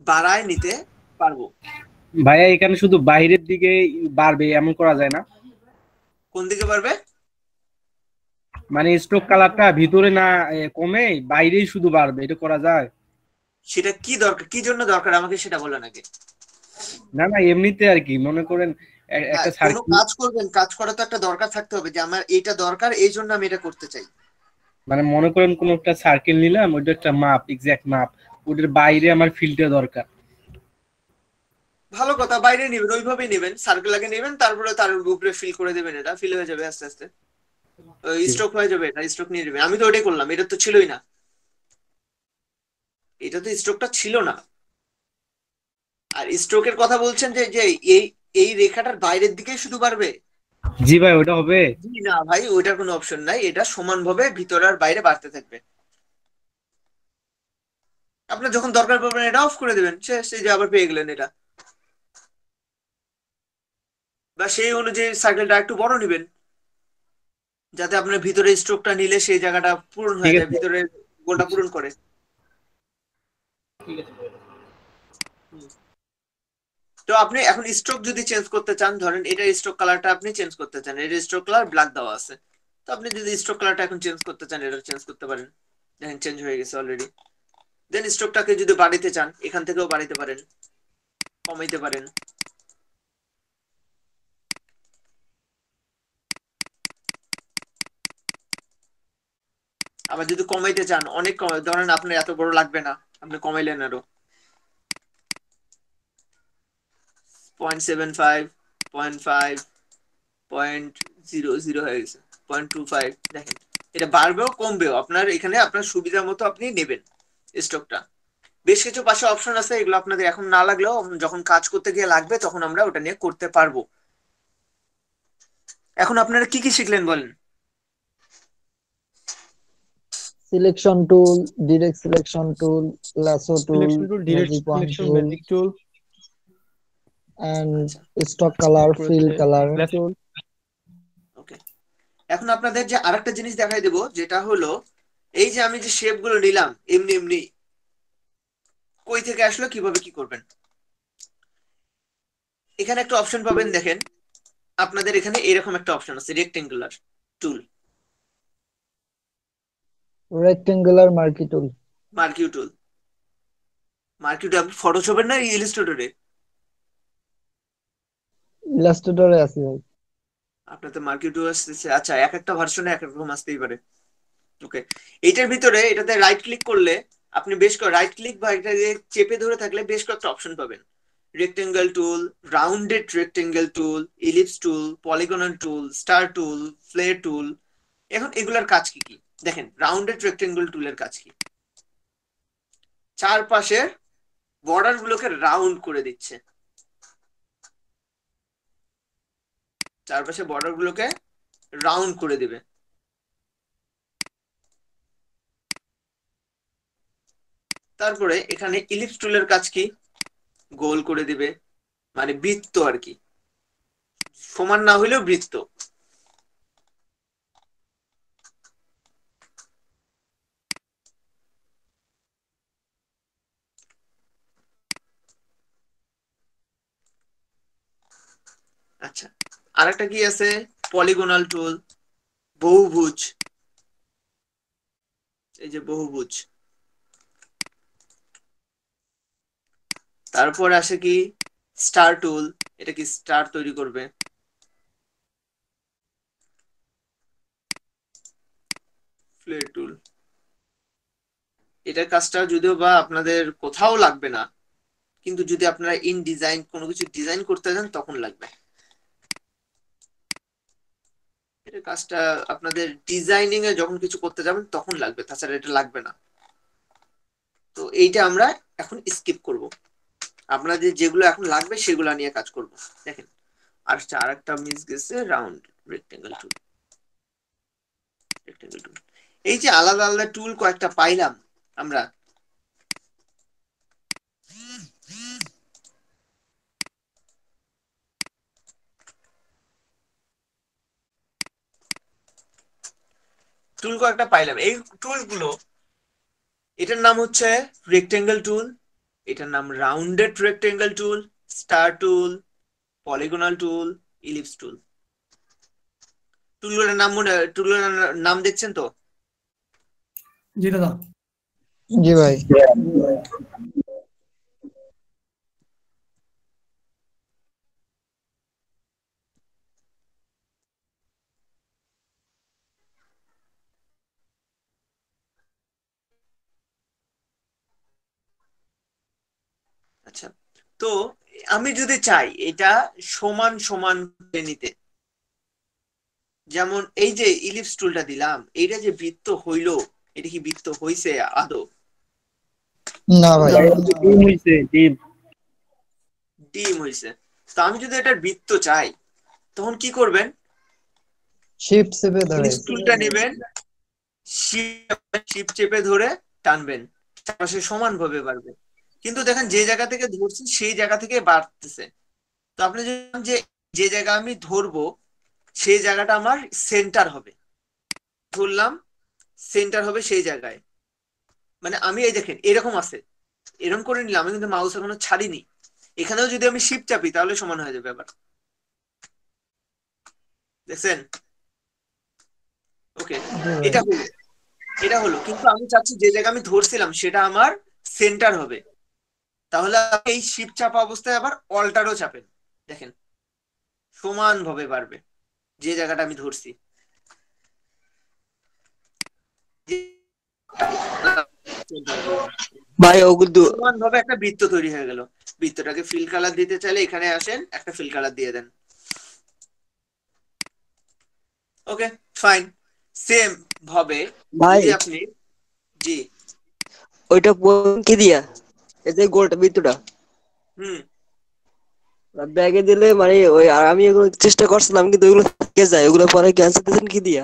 বাড়ায় নিতে পারবো। ভাইয়া এখানে শুধু বাইরের দিকে বাড়বে এমন করা যায় না? কোন দিকে পারবে? মানে স্ট্রোক কালারটা ভিতরে না কমে বাইরেই শুধু বাড়বে, এটা করা যায়? সেটা কি দরকার, কি জন্য দরকার আমাকে সেটা বলো নাকি? না না, এমনিতে আর কি, মনে করেন একটা কোনো সার্কেল, কাজ করবেন, কাজ করা তো একটা দরকার থাকতে হবে যে আমার এইটা দরকার, এই জন্য আমি এটা করতে চাই। মানে মনে করেন কোন একটা সার্কেল নিলাম, ওইটা একটা মাপ, এক্সাক্ট মাপ, ওটার বাইরে আমার ফিল্ডটা দরকার। ভালো কথা, বাইরে নেবেন, ওইভাবেই নেবেন, সার্কেল আগে নেবেন, তারপরে তার উপরে ফিল করে দেবেন, এটা ফিল হয়ে যাবে আস্তে আস্তে, স্ট্রোক হয়ে যাবে, এটা স্ট্রোক নিয়ে নেবেন। আমি তো ওটাই করলাম, এটা তো ছিলই না, এটা তো স্ট্রোকটা ছিল না। আর স্ট্রোকের কথা বলছেন যে যে এই এই রেখাটার বাইরের দিকেই শুধু বাড়বে? জি ভাই, ওটা হবে? জি না ভাই, ওইটার কোনো অপশন নাই, এটা সমানভাবে ভিতরে আর বাইরে বাড়তে থাকবে। আপনার যখন দরকার পড়বেন এটা অফ করে দেবেন, সেই যে আবার পেয়ে গেলেন এটা। বা সেই অনুযায়ী সার্কেলটা একটু বড় নেবেন, যাতে আপনার ভিতরে স্ট্রোকটা নিলে সেই জায়গাটা পূরণ ঠিক হয়ে যায়, আছে। ভিতরে গোলটা পূরণ করে। হুম। তো আপনি এখন স্ট্রোক যদি চেঞ্জ করতে চান, ধরেন এটার স্ট্রোক কালারটা আপনি চেঞ্জ করতে চান, এটার স্ট্রোক কালার ব্ল্যাক দেওয়া আছে, তো আপনি যদি স্ট্রোক কালারটা এখন চেঞ্জ করতে চান, এটা চেঞ্জ করতে পারেন। দেখেন চেঞ্জ হয়ে গেছে অলরেডি। দেন স্ট্রোকটাকে যদি বাড়াইতে চান, এখান থেকেও বাড়াইতে পারেন, কমাইতে পারেন। আবার যদি কমাইতে চান, অনেক ধরেন আপনার এত বড় লাগবে না, আপনি কমাইলেন আরো 0.75, 0.5, 0.00 হয়ে গেছে, 0.25। দেখেন এটা বাড়বেও কমবেও, আপনার এখানে আপনার সুবিধা মতো আপনি নেবেন স্টকটা। বেশ কিছু পাশে অপশন আছে, এগুলো আপনাদের এখন না লাগলেও যখন কাজ করতে গিয়ে লাগবে তখন আমরা ওটা নিয়ে করতে পারবো। এখন আপনারা কি কি শিখলেন বলেন? Selection tool, direct selection tool, lasso tool, selection tool, direct magic wand selection, tool, magic tool, and আচ্ছা, stock color, তারপর fill হচ্ছে color. গ্লাস টুল। ওকে। এখন আপনাদের যে আরেকটা জিনিস দেখাই দেবো, যেটা হলো এই যে আমি যে শেপ গুলো নিলাম এমনি এমনি, কই থেকে আসলো, কিভাবে কি করবেন। এখানে একটা অপশন পাবেন, দেখেন আপনাদের এখানে এরকম একটা অপশন আছে, রেক্টেঙ্গুলার টুল, Rectangular marquee tool. মার্কিউ টুল। মার্কিউটা আপনি ফটোশপের না ইলাস্ট্রেটরে? Illustrator এ আছে ভাই। আপনার তো মার্কিউ টুল আসতেছে, আচ্ছা এক একটা ভার্সনে এক এক রকম আসতেই পারে। ওকে, এইটার ভিতরে এটাতে রাইট ক্লিক করলে আপনি বেশ রাইট ক্লিক বা এটা দিয়ে চেপে ধরে থাকলে বেশ কয়েকটা অপশন পাবেন। রেক্টেঙ্গেল টুল, রাউন্ডেড রেক্টেঙ্গেল টুল, ইলিপস টুল, পলিগনাল টুল, স্টার টুল, ফ্লেয়ার টুল। এখন এগুলার কাজ কি কি দেখেন। রাউন্ডেড রেক্টেঙ্গেল টুলের কাজ কি, চারপাশের বর্ডার গুলোকে রাউন্ড করে দিচ্ছে, চারপাশে বর্ডার গুলোকে রাউন্ড করে দিবে। তারপরে এখানে ইলিপস টুলের কাজ কি, গোল করে দিবে, মানে বৃত্ত আর কি, সমান না হইলেও বৃত্ত। আচ্ছা, আরেকটা কি আছে, পলিগোনাল টুল, বহুভুজ। এই যে বহুভুজ, তারপর আসে কি স্টার টুল, এটা কি স্টার তৈরি করবে। ফ্লেয়ার টুল, এটার কাজটা যদিও বা আপনাদের কোথাও লাগবে না, কিন্তু যদি আপনারা ইন ডিজাইন কোনো কিছু ডিজাইন করতে যান তখন লাগবে। এটার কাজটা আপনাদের ডিজাইনিং এ যখন কিছু করতে যাবেন তখন লাগবে, তাছাড়া এটা লাগবে না। তো এইটা আমরা এখন স্কিপ করব, আপনাদের যেগুলো এখন লাগবে সেগুলো নিয়ে কাজ করব। দেখেন আর একটা মিস গেছে, রাউন্ড রেক্টেঙ্গেল টুল। এই যে আলাদা আলাদা টুল কয়েকটা পাইলাম আমরা, টুল কয়েকটা পাইলাম। এই টুলগুলো, এটার নাম হচ্ছে রেক্টেঙ্গেল টুল, এটার নাম রাউন্ডেড রেক্টেঙ্গেল টুল, স্টার টুল, পলিগনাল টুল, ইলিপস টুল। টুলগুলোর নাম দেখছেন তো? জি দাদা। জি ভাই। আচ্ছা, তো আমি যদি চাই এটা সমান সমান করে নিতে, যেমন এই যে ইলিপস টুলটা দিলাম, এইটা যে বৃত্ত হইলো, এটা কি বৃত্ত হইছে আদৌ? না ভাই। ডিম হইছে, ডিম। ডিম হইছে। তো আমি যদি এটা বৃত্ত চাই তখন কি করবেন? শিফট চেপে ধরে ইলিপস টুলটা নেবেন, শিফট চেপে ধরে টানবেন, চারপাশে সমান ভাবে বাড়বে। কিন্তু দেখেন যে জায়গা থেকে ধরছি সেই জায়গা থেকে বাড়তেছে। তো আপনি যে যে জায়গা আমি ধরবো সেই জায়গাটা আমার সেন্টার হবে, ধরলাম সেন্টার হবে সেই জায়গায়। মানে আমি এই দেখেন এরকম আছে, এরকম করে নিলাম, আমি কিন্তু মাউস এখনো ছাড়িনি। এখানেও যদি আমি শিফট চাপি তাহলে সমান হয়ে যাবে আবার, দেখছেন? ওকে, এটা হলো, এটা হলো। কিন্তু আমি চাচ্ছি যে জায়গা আমি ধরছিলাম সেটা আমার সেন্টার হবে, তাহলে এই শিফট চাপা অবস্থায় আবার অল্টারও চাপেন, দেখেন সমান ভাবে বাড়বে যে জায়গাটা আমি ধরছি। ভাই ওগুলো সমান ভাবে একটা বৃত্ত তৈরি হয়ে গেল। বৃত্তটাকে ফিল কালার দিতে চাইলে এখানে আসেন, একটা ফিল কালার দিয়ে দেন। Okay fine. সেম ভাবে ভাই যদি আপনি, জি ওইটা কি দিয়া, এই যে গোলটা বৃত্তটা হুম ব্যাগে দিলে মানে ওই, আর আমি এগুলো চেষ্টা করছিলাম কিন্তু ওইগুলো থেকে যায়, ওগুলো পরে ক্যান্সেল দিতেন কি দিয়া?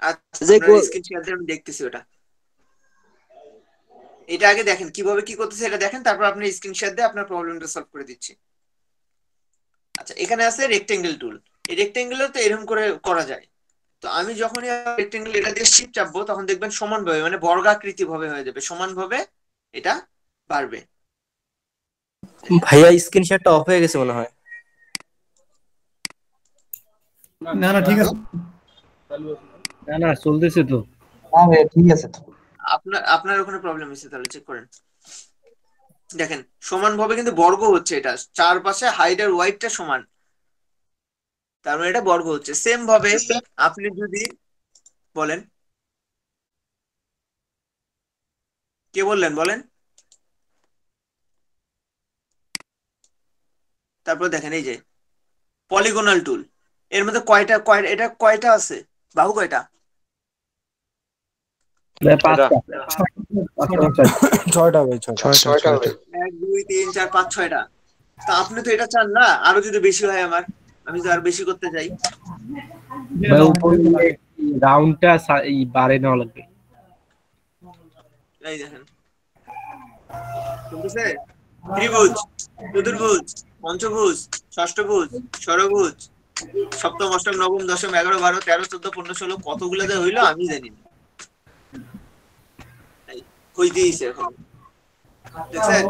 আচ্ছা, যে স্ক্রিন শেয়ার দিয়ে আমি দেখতেছি ওটা। এটা আগে দেখেন কিভাবে কি করতেছে, এটা দেখেন, তারপর আপনি স্ক্রিন শেয়ার দিয়ে আপনার প্রবলেমটা সলভ করে দিচ্ছি। আচ্ছা, এখানে আছে রেক্টেঙ্গেল টুল। এই রেক্টেঙ্গেলও তো এরকম করে করা যায়। তো আমি যখনই রেক্টেঙ্গেল এটা দিয়ে শিফট চাপবো তখন দেখবেন সমানভাবে, মানে বর্গাকৃতি ভাবে হয়ে যাবে, সমানভাবে এটা বাড়বে। ভাইয়া স্ক্রিন শেয়ারটা অফ হয়ে গেছে মনে হয়। না না ঠিক আছে। না না চলতেছে তো। হ্যাঁ ভাই ঠিক আছে তো। আপনার ওখানে প্রবলেম হয়েছে, তাহলে চেক করেন। দেখেন সমানভাবে কিন্তু বর্গ হচ্ছে, এটা চারপাশে হাইট আর ওয়াইডটা সমান, তার মানে এটা বর্গ হচ্ছে। সেম ভাবে আপনি যদি বলেন, কে বললেন বলেন। তারপর দেখেন এই যে পলিগোনাল টুল, এর মধ্যে এটা কয়টা আছে, বাহু কয়টা? ছয়টা ভাই, ছয়টা ভাই। 1 2 3 4 5 6টা। তা আপনি তো এটা চান না আরো যদি বেশি হয়, আমি তো আরো বেশি করতে চাই। রাউন্ডটা বাড়ে নেওয়া লাগবে। এই দেখেন শুনতেছে, ত্রিভুজ, চতুর্ভুজ, পঞ্চভুজ, ষষ্ঠভুজ, ষড়ভুজ, সপ্তম, অষ্টম, নবম, দশম, 11 12 13 14 15 16 কতগুলো যে হইলো আমি জানি না, হইতেইছে এখন। দেখছেন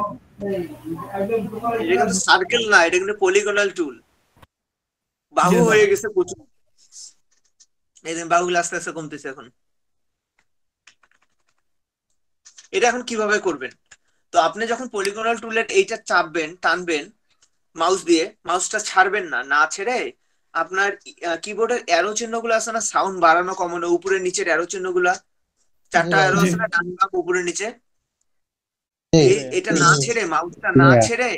এটা কিন্তু সার্কেল না, এটা কিন্তু পলিগনাল টুল। বাহু হয়ে গেছে প্রচুর, এই যে বাহুগুলো আস্তে আস্তে কমতেছে এখন। এটা এখন কিভাবে করবেন? তো তো আপনি যখন পলিগনাল টুলের এইটা চাপবেন, টানবেন মাউস দিয়ে, মাউসটা ছাড়বেন না, না ছেড়ে আপনার কিবোর্ডের অ্যারো চিহ্নগুলো আছে না, সাউন্ড বাড়ানো কমানো, উপরে নিচের অ্যারো চিহ্নগুলো, জি চারটা ভাই। অ্যারো জি আছে না, ডান বাম উপরে নিচে, জি এটা না ছেড়ে, মাউসটা না ছেড়ে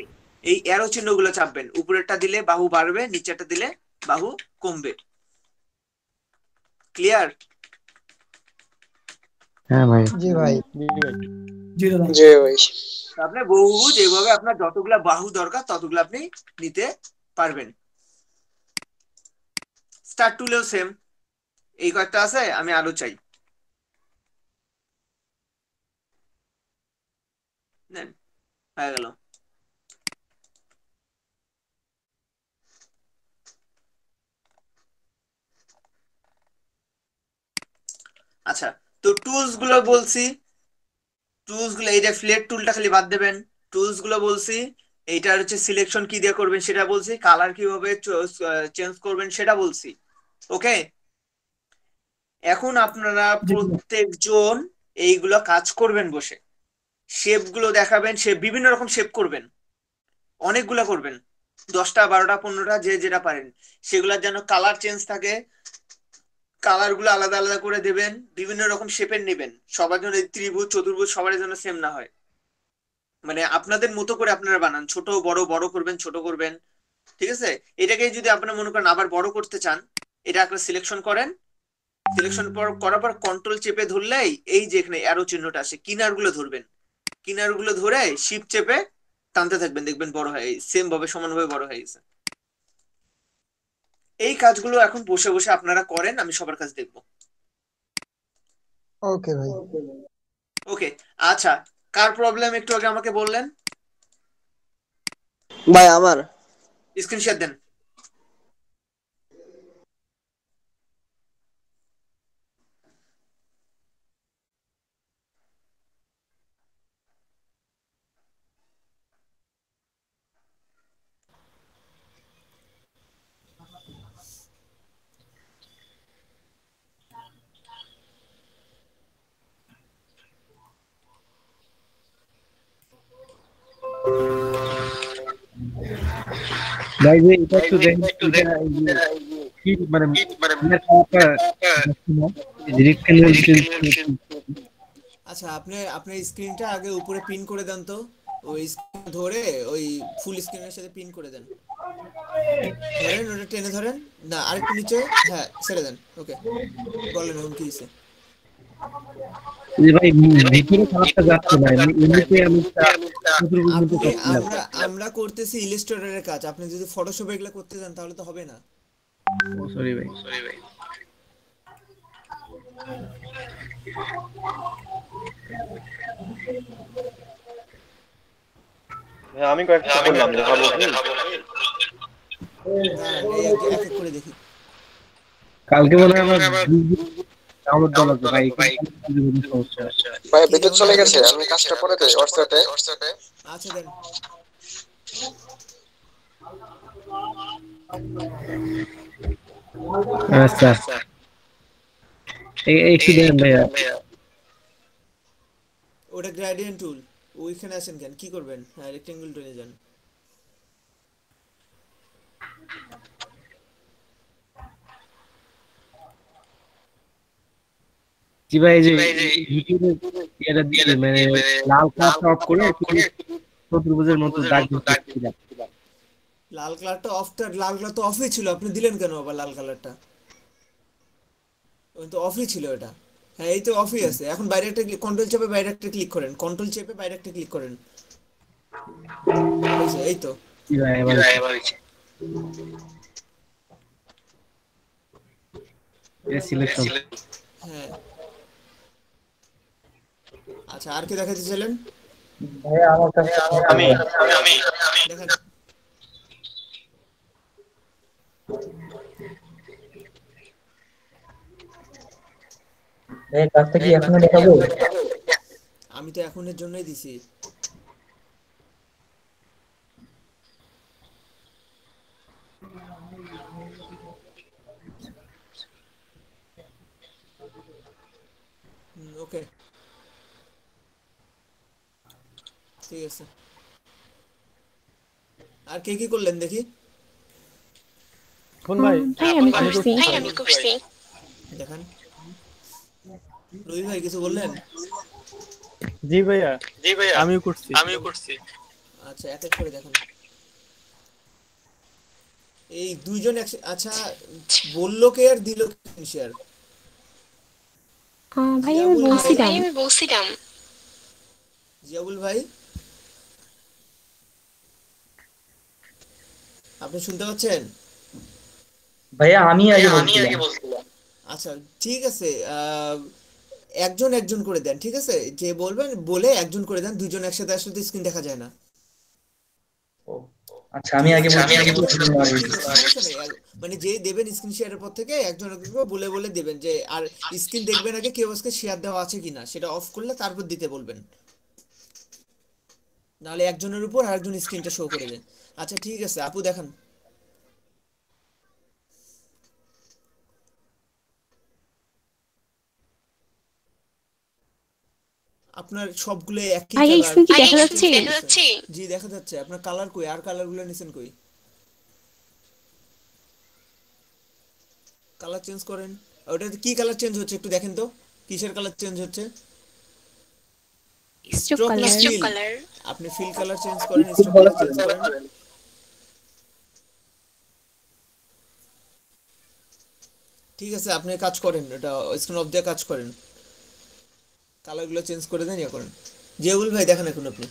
এই অ্যারো চিহ্নগুলো চাপবেন। উপরেরটা দিলে বাহু বাড়বে, নিচেরটা দিলে বাহু কমবে। ক্লিয়ার? হ্যাঁ ভাই। জি ভাই। জি দাদা। আপনি বহুভুজ এইভাবে আপনার যতগুলা বাহু দরকার ততগুলো আপনি নিতে পারবেন। স্টার টুলেও সেম, এই কয়েকটা আছে, আমি আরো চাই, নেন, হয়ে গেল। আচ্ছা, তো টুলস গুলো বলছি, টুলস গুলো, এইটা ফ্লেট টুলটা খালি বাদ দেবেন। টুলস গুলো বলছি, এইটার হচ্ছে সিলেকশন কি দিয়ে করবেন সেটা বলছি, কালার কিভাবে চেঞ্জ করবেন সেটা বলছি। ওকে, এখন আপনারা জি দাদা। প্রত্যেকজন এইগুলো কাজ করবেন বসে, শেপ গুলো দেখাবেন, শেপ বিভিন্ন রকম শেপ করবেন, অনেকগুলা করবেন, 10টা 12টা 15টা, যে যেটা পারেন, সেগুলোর যেন কালার চেঞ্জ থাকে, কালার গুলো আলাদা আলাদা করে দেবেন, বিভিন্ন রকম শেপের নেবেন, সবার জন্য এই ত্রিভুজ চতুর্ভুজ সবার জন্য সেম না হয়, মানে আপনাদের মতো করে আপনারা বানান, ছোট বড়, বড় করবেন ছোট করবেন, ঠিক আছে? এটাকে যদি আপনারা মনে করেন আবার বড় করতে চান, এটা একটা সিলেকশন করেন, সিলেকশন করার পর কন্ট্রোল চেপে ধরলেই এই যে এখানে অ্যারো চিহ্নটা আছে, কিনার গুলো ধরবেন, কিনার গুলো ধরে শিফট চেপে টানতে থাকবেন, দেখবেন বড় হয়ে সেম ভাবে সমানভাবে বড় হয়ে গেছে। এই কাজগুলো এখন বসে বসে আপনারা করেন, আমি সবার কাছে দেখবো। ওকে ভাই। ওকে, আচ্ছা, কার প্রবলেম একটু আগে আমাকে বললেন? ভাই আমার স্ক্রিনশট দেন। ভাই যে এটা একটু দেখেন, এটা এই যে কি মানে এটা খারাপটা দেখছি না, রেক্টেঙ্গেল আচ্ছা, আপনি আপনার স্ক্রিনটা আগে উপরে পিন করে দেন তো, ওই স্ক্রিন ধরে ওই ফুল স্ক্রিনের সাথে পিন করে দেন, ধরেন ওটা টেনে ধরেন, না আরেকটু নিচে, হ্যাঁ ছেড়ে দেন। ওকে, বলেন এখন কি হয়েছে? যে ভাই ভিতরে খারাপটা যাচ্ছে না, এমনিতে আমি একটা চতুর্ভুজ মতো আপনি, করতে যাচ্ছি। আমরা করতেছি ইলাস্ট্রেটরের কাজ, আপনি যদি ফটোশপে এগুলো করতে যান তাহলে তো হবে না। ও সরি ভাই। আমি কয়েকটা করলাম, দেখাবো কি? দাঁড়ান, এই এক এক করে দেখি। কালকে মনে হয় আমার ডাউনলোড দেওয়া লাগবে ভাই, কোনো সমস্যা। ভাই কি বিদ্যুৎ চলে ডাউনলোড গেছে, করবেন? আমি কাজটা করে দেই হোয়াটসঅ্যাপে। আচ্ছা দেন। আচ্ছা, একটু দেন ভাইয়া। ওটা গ্রেডিয়েন্ট টুল, ওইখানে আছেন কেন, কি করবেন? হ্যাঁ, রেক্টেঙ্গল টুলে যান। জি ভাই, এই যে ভিতরে এটা দিয়ে মানে লাল কালারটা অফ করে শুধু চতুর্ভুজের মতো দাগ দিচ্ছিলাম। লাল কালারটা লাল কালার তো অফই ছিল, আপনি দিলেন কেন আবার লাল কালারটা? ওই তো অফই ছিল এটা। হ্যাঁ, এই তো অফই আছে। এখন বাইরে একটা কন্ট্রোল চেপে বাইরে একটা ক্লিক করেন, কন্ট্রোল চেপে বাইরে একটা ক্লিক করেন, হয়েছে, এই তো। জি ভাই, এবার সিলেকশন। হ্যাঁ, আচ্ছা, আর কি দেখাতে চাইলেন? ভাই আমার কাছে আমি দেখেন। এই কাজটা কি এখনো দেখাবো? আমি তো এখনের জন্যই দিছি। ওকে, ঠিক আছে, আর কে কি করলেন দেখি? কোন ভাই? ভাই আমি করছি। দেখান। রবি ভাই কিছু বললেন? জি ভাইয়া আমিও করছি। আচ্ছা, এক এক করে দেখান। এই দুইজন আচ্ছা, বললো কে আর দিল শেয়ার? ভাই আমি বলছিলাম। জিয়াবুল ভাই, আপনি শুনতে পাচ্ছেন? ভাইয়া আমি আগে বলছিলাম। আচ্ছা ঠিক আছে, একজন একজন করে দেন, ঠিক আছে? যে বলবেন বলে একজন করে দেন, দুইজন একসাথে আসলে তো স্ক্রিন দেখা যায় না। আচ্ছা আমি আগে ঠিক আছে, সমস্যা নেই। মানে যে দেবেন স্ক্রিন শেয়ারের পর থেকে একজন একজন করে বলে বলে দেবেন যে, আর স্ক্রিন দেখবেন আগে কেউ আজকে শেয়ার দেওয়া আছে কিনা, সেটা অফ করলে তারপর দিতে বলবেন, নাহলে একজনের উপর আরেকজন স্ক্রিনটা শো করে দেন। আচ্ছা ঠিক আছে, আপু দেখান। আপনার সবগুলো একই ভাই কালার। স্ক্রিন কি দেখা যাচ্ছে? জি দেখা যাচ্ছে। আপনার কালার কই? আর কালারগুলো নিছেন কই? কালার চেঞ্জ করেন। ওটাতে কি কালার চেঞ্জ হচ্ছে একটু দেখেন তো, কিসের কালার চেঞ্জ হচ্ছে? স্ট্রোক না ফিল? আপনি ফিল কালার চেঞ্জ করেন, স্ট্রোক কালার চেঞ্জ করেন। ঠিক আছে, আপনি কাজ করেন, এটা স্ক্রিন অফ দিয়ে কাজ করেন, কালারগুলো চেঞ্জ করে দেন, ইয়া করেন। জিয়াউল ভাই দেখেন এখন আপনি।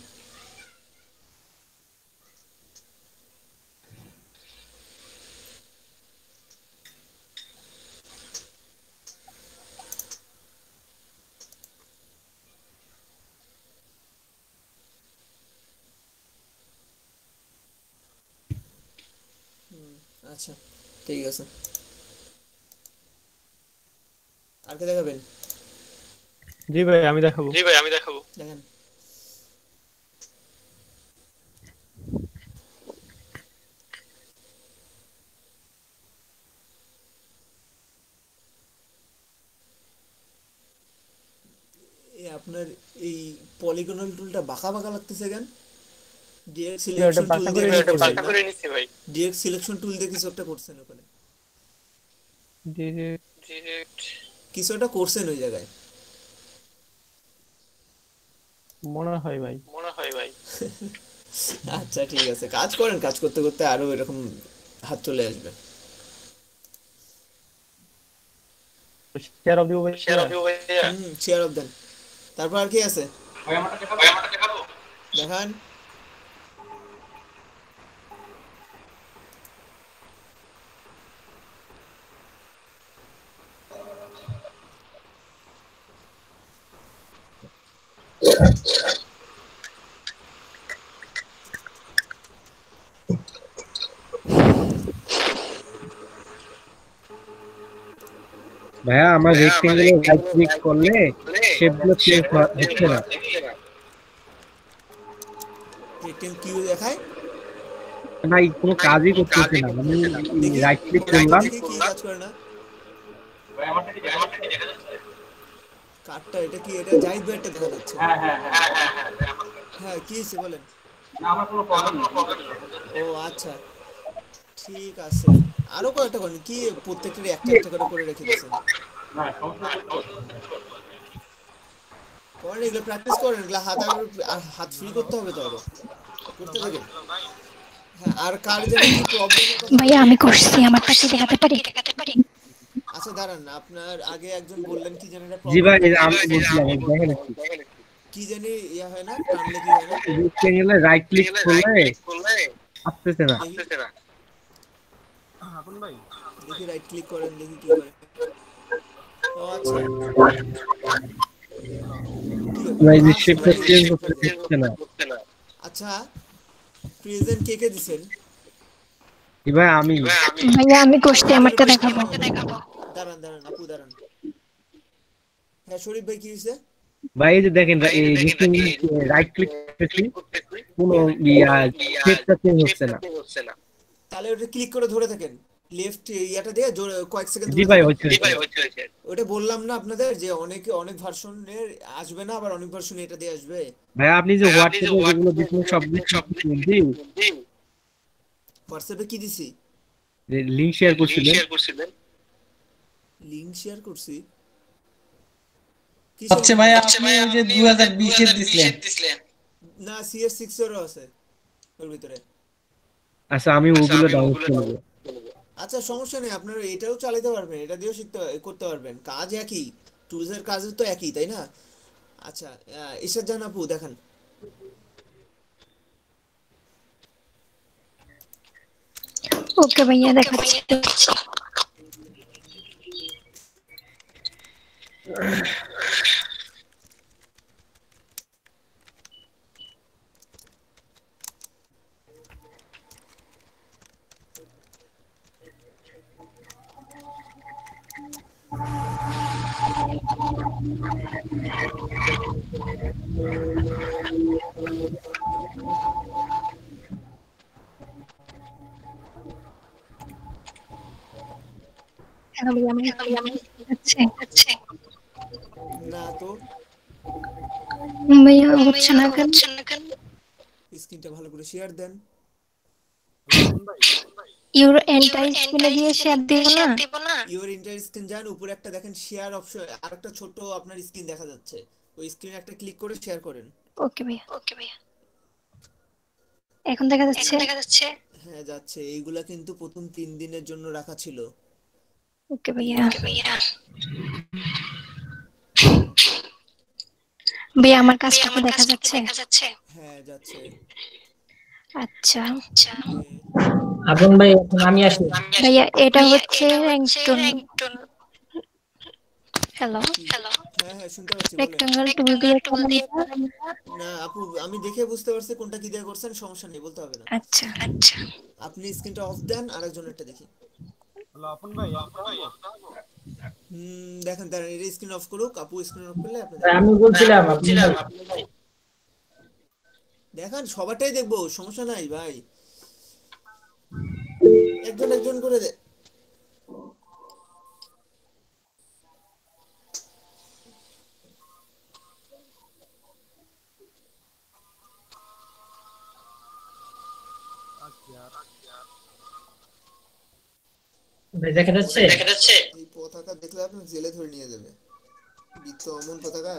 আচ্ছা ঠিক আছে, আর কে দেখাবেন? জি ভাই আমি দেখাবো। দেখেন। আপনার এই পলিগনাল টুলটা বাঁকা বাঁকা লাগতেছে কেন? ডিরেক্ট সিলেকশন টুল দিয়ে কিছু একটা করছেন ওখানে, কিছু একটা করছেন ওই জায়গায় মনে হয় ভাই। আচ্ছা ঠিক আছে, কাজ করেন, কাজ করতে করতে আরো এরকম হাত চলে আসবে। শেয়ার অফ দিব ভাই। Share of then. তারপর আর কি আছে দেখান। ভাইয়া আমার রেক্টেঙ্গেলে রাইট ক্লিক করলে শেপগুলো চেঞ্জ হচ্ছে না। রেক্টেঙ্গেল কিউ দেখায় না, কোনো কাজই করতেছে না। আমি রাইট ক্লিক করলাম, কি কাজ করে না। কার্ডটা এটা কি? এটা জাহিদ ভাইটা দেখা যাচ্ছে। হ্যাঁ কি হয়েছে বলেন। ও আচ্ছা ঠিক আছে, আরো কয়েকটা করেন। কি প্রত্যেকটা একটা একটা করে রেখে দিয়েছেন? করেন এগুলো, প্র্যাকটিস করেন এগুলো। হাত ফ্রি করতে হবে তো, আরো করতে থাকেন। হ্যাঁ, আর কার যেন কি প্রবলেম? ভাই আমি করছি, আমারটা কি দেখাতে পারি? আচ্ছা দাঁড়ান, আপনার আগে একজন বললেন কি জানি না জি ভাই প্রবলেম, আমি বলছিলাম দেখেন কি জানি ইয়া হয় না, টানলে কি হয় না? রেক্টেঙ্গেলে রাইট ক্লিক করলে আসতেছে না। দেখি রাইট ক্লিক করেন, দেখি কি করে। ও আচ্ছা, ভাই শেপটা চেঞ্জ হচ্ছে না। আচ্ছা প্রেজেন্ট কে কে দিবেন? জি ভাই আমি ভাইয়া আমি করছি, আমারটা দেখাবো। দাঁড়ান দাঁড়ান আপু দাঁড়ান। হ্যাঁ শরীফ ভাই কি হইছে? ভাই এই যে দেখেন এই রাইট ক্লিক করতেছি, কোনো শেপটা চেঞ্জ হচ্ছে না। তাহলে ওটা ক্লিক করে ধরে থাকেন, লেফট ইয়াটা দিয়ে কয়েক সেকেন্ড জি ধরে ভাই থাকুন। হচ্ছে। ওটা বললাম না আপনাদের যে অনেক ভার্সনের আসবে না, আবার অনেক ভার্সন এটা দিয়ে আসবে। ভাই আপনি যে হোয়াটসঅ্যাপে যেগুলো দিচ্ছেন সবগুলো জি হোয়াটসঅ্যাপে কি দিছি? লিংক শেয়ার করছিলেন। লিংক শেয়ার করছি? হচ্ছে ভাই আপনি ওই যে 2020 এর দিছিলেন। না, CS6 এরও আছে ওর ভিতরে। আচ্ছা আমি ওগুলো ডাউনলোড করব। আচ্ছা সমস্যা নেই, আপনারা এটাও চালাতে পারবেন, এটা দিয়েও করতে পারবেন, কাজ একই, টুলসের কাজ তো একই, তাই না? আচ্ছা ইরশাদ জাহান আপু দেখান। ওকে ভাইয়া দেখাচ্ছি। হ্যাঁ ভাইয়া আমার আচ্ছা না তো ভাইয়া হচ্ছে না কেন? স্ক্রিনটা ভালো করে শেয়ার দেন। ইউর এন্টার স্ক্রিনে গিয়ে শেয়ার দিব না? ইওর ইন্টার স্ক্রিন যান, উপরে একটা দেখেন শেয়ার অপশন, আরেকটা ছোট আপনার স্ক্রিন দেখা যাচ্ছে, ওই স্ক্রিনে একটা ক্লিক করে শেয়ার করেন। ওকে ভাইয়া এখন দেখা যাচ্ছে? হ্যাঁ যাচ্ছে। এইগুলা কিন্তু প্রথম 3 দিনের জন্য রাখা ছিল। ওকে ভাইয়া ভাইয়া আমার কাজটা কি দেখা যাচ্ছে? হ্যাঁ যাচ্ছে। আচ্ছা আপন ভাই এখন আমি আসি। ভাইয়া এটা হচ্ছে রিংটোন। হ্যালো হ্যাঁ হ্যাঁ শুনতে পাচ্ছি, বলেন। রেক্টাঙ্গেল টুল দিয়ে করা না আপু, আমি দেখে বুঝতে পারছি কোনটা কি দিয়ে করছেন, সমস্যা নেই, বলতে হবে না। আচ্ছা আপনি স্ক্রিনটা অফ দেন, আরেকজনেরটা দেখি। হ্যালো আপন ভাই দেখেন তার স্ক্রিন অফ করুক, আপু স্ক্রিন অফ করলে আপনি আমি বলছিলাম আপনি দেখেন, সবারটাই দেখবো, সমস্যা নাই ভাই, একজন একজন করে দে। ভাই দেখা যাচ্ছে? এই পতাকা দেখলে আপনি জেলে ধরে নিয়ে যাবে, বৃত্ত অমন পতাকা।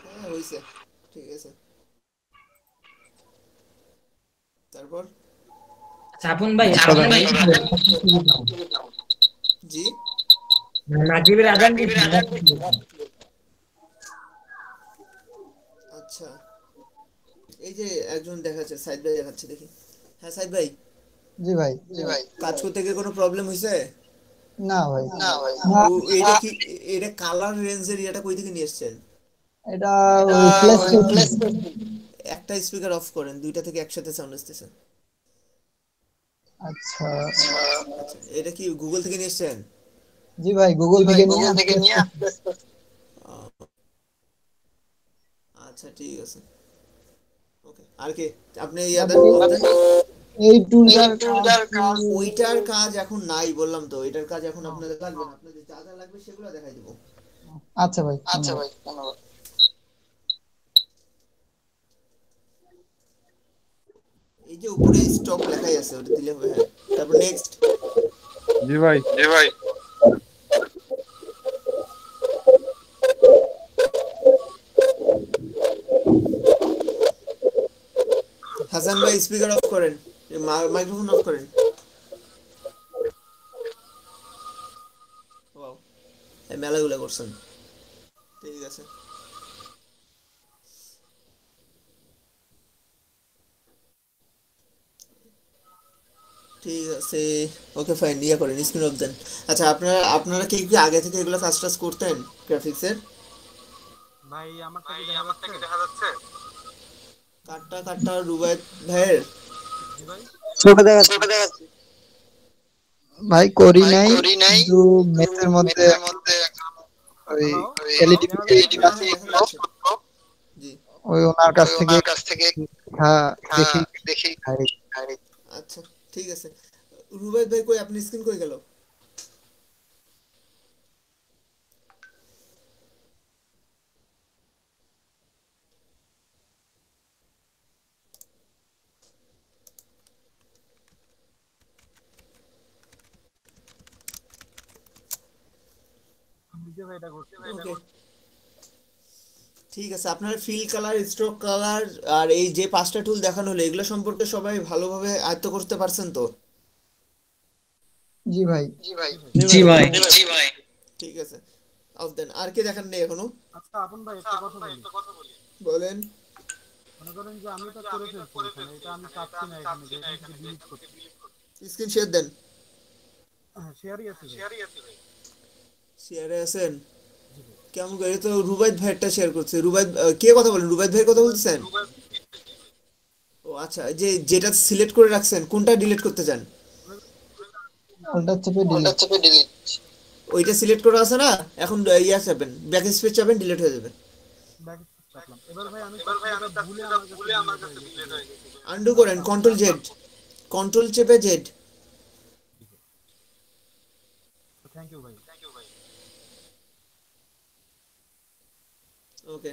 হ্যাঁ হইছে, ঠিক আছে। তারপর আচ্ছা আপন ভাই জি মাগরিবের আযান আচ্ছা, এই যে একজন দেখাচ্ছে, সাইদ ভাই দেখাচ্ছে, দেখি। হ্যাঁ সাইদ ভাই। জি ভাই। কাজ করতে গিয়ে কোনো প্রবলেম হইছে? না ভাই। এটা কি, এটা কালার রেঞ্জের এটা কই থেকে নিয়ে এসেছেন? এটা ওই প্লেস একটা স্পিকার অফ করেন, দুইটা থেকে একসাথে সাউন্ড আসতেছে। আচ্ছা এটা কি গুগল থেকে নিয়ে এসেছেন? জি ভাই, গুগল থেকে নিয়ে আচ্ছা ঠিক আছে, ওকে। আর কি আপনি এই টুলটার ওইটার কাজ এখন নাই, বললাম তো এটার কাজ এখন আপনাদের লাগবে না, আপনাদের যা যা লাগবে সেগুলো দেখাই দেব। আচ্ছা ভাই। ধন্যবাদ। এই যে উপরে স্টক লেখাই আছে, ওটা দিলে হবে। হ্যাঁ তারপর নেক্সট। জি ভাই হাসান ভাই স্পিকার অফ করেন, মাইক্রোফোন অফ করেন। ওয়াও, এই মেলাগুলো করছেন, ঠিক আছে। ঠিক আছে ওকে ফাইন, ইয়া করেন, স্ক্রিন অফ দেন। আচ্ছা আপনারা কি আগে থেকে এগুলো কাজ টাজ করতেন গ্রাফিক্সের? ভাই আমারটা কি দেখা যাচ্ছে? কাটটা রুবাইত ভাইয়ের ছোট দেখাচ্ছে ভাই, করি নাই কিন্তু মেসের মধ্যে ওই এলইডি জি ওই ওনার কাছ থেকে হ্যাঁ দেখি। আচ্ছা ঠিক আছে। রুবাইদ ভাই কই, আপনি স্ক্রিন কই গেল? নিজে ভাই এটা করছি। ওকে ঠিক আছে। আপনার ফিল কালার, স্ট্রোক কালার আর এই যে 5টা টুল দেখানো হলো, এগুলো সম্পর্কে সবাই ভালোভাবে আয়ত্ত করতে পারছেন তো? জি ভাই। জি ভাই। ঠিক আছে, অফ দেন। আর কে দেখান নেই এখনো? আচ্ছা আপন ভাই একটা কথা বলি। বলেন। মনে করেন যে আমি এটা করে ফেলছি, এখানে এটা আমি চাচ্ছি না এখানে যে এখান থেকে ডিলিট করতে। স্ক্রিন শেয়ার দেন। হ্যাঁ শেয়ারই আছে ভাই। শেয়ারে আছেন? জি ভাই। কেমন করে? এই তো রুবাইদ ভাইয়েরটা শেয়ার করছে। রুবাইদ কে কথা বলেন? রুবাইদ ভাইয়ের কথা বলতেছেন? ও আচ্ছা, যে যেটা সিলেক্ট করে রাখছেন কোনটা ডিলিট করতে চান? অল্টার চেপে ডিলিট। ওইটা সিলেক্ট করা আছে না? এখন ইয়া চাপেন, ব্যাক স্পেস চাপেন, ডিলিট হয়ে যাবে। ব্যাক চাপলাম। এবার ভাই আমি চাচ্ছি এটা ভুলে আমার কাছে ডিলিট হয়ে গেছে। আনডু করেন, কন্ট্রোল জেড, কন্ট্রোল চেপে জেড। থ্যাংক ইউ ভাই। ওকে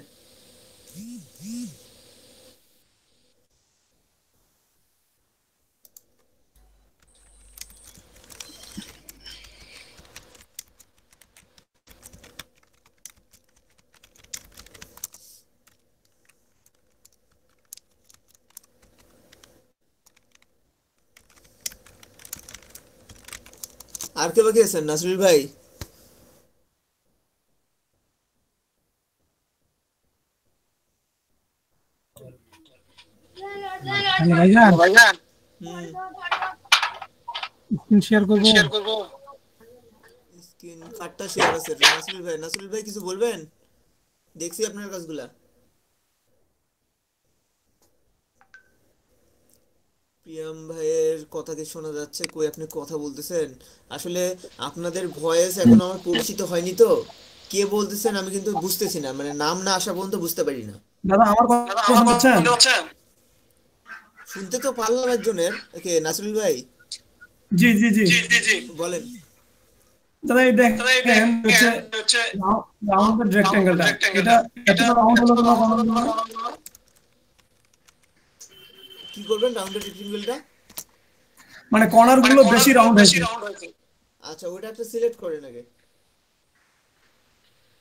আর কে বাকি আছেন? নাসরুল ভাই? ভাইজান হুম, স্ক্রিন শেয়ার করবো। স্ক্রিন কার্ডটা শেয়ার আছে। নাসরুল ভাই, নাসরুল ভাই কিছু বলবেন? দেখছি আপনার কাজগুলা। প্রিয়াম ভাইয়ের কথা কি শোনা যাচ্ছে? কই আপনি কথা বলতেছেন? আসলে আপনাদের ভয়েস এখন আমার পরিচিত হয়নি তো, কে বলতেছেন আমি কিন্তু বুঝতেছি না, মানে নাম না আসা পর্যন্ত বুঝতে পারি না। দাদা আমার কথা শুনছেন? শুনতে তো পারলাম একজনের। কে? নাসরুল ভাই? জি জি জি। বলেন। দাদা এই দেখেন হচ্ছে রাউন্ড রেক্টেঙ্গেলটা, এটা এতটা রাউন্ড হলো না কোনো। কি করবেন রাউন্ডের রেক্টেঙ্গেলটা? মানে কর্নার গুলো বেশি রাউন্ড হয়েছে। আচ্ছা ওটা একটা সিলেক্ট করেন আগে,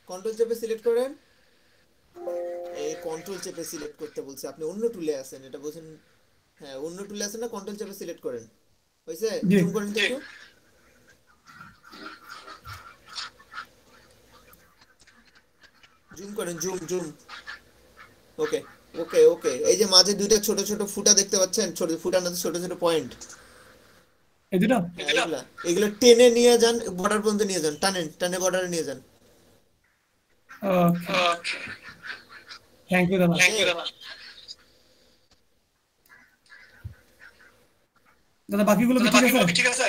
কন্ট্রোল চেপে সিলেক্ট করেন। এই কন্ট্রোল চেপে সিলেক্ট করতে বলছে, আপনি অন্য টুলে আছেন এটা বোঝেন। হ্যাঁ অন্য টুলে আছেন না, কন্ট্রোল চেপে সিলেক্ট করেন। হয়েছে? জি। জুম করেন তো একটু। জুম করেন, জুম জুম। ওকে ওকে ওকে। এই যে মাঝে দুইটা ছোট ছোট ফুটা দেখতে পাচ্ছেন, ছোট ফুটার মধ্যে ছোট ছোট পয়েন্ট। এই দুটো এগুলা এগুলো টেনে নিয়ে যান, বর্ডার পর্যন্ত নিয়ে যান, টানেন, টানে বর্ডারে নিয়ে যান। থ্যাংক ইউ দাদা। দাদা বাকিগুলো কি ঠিক আছে?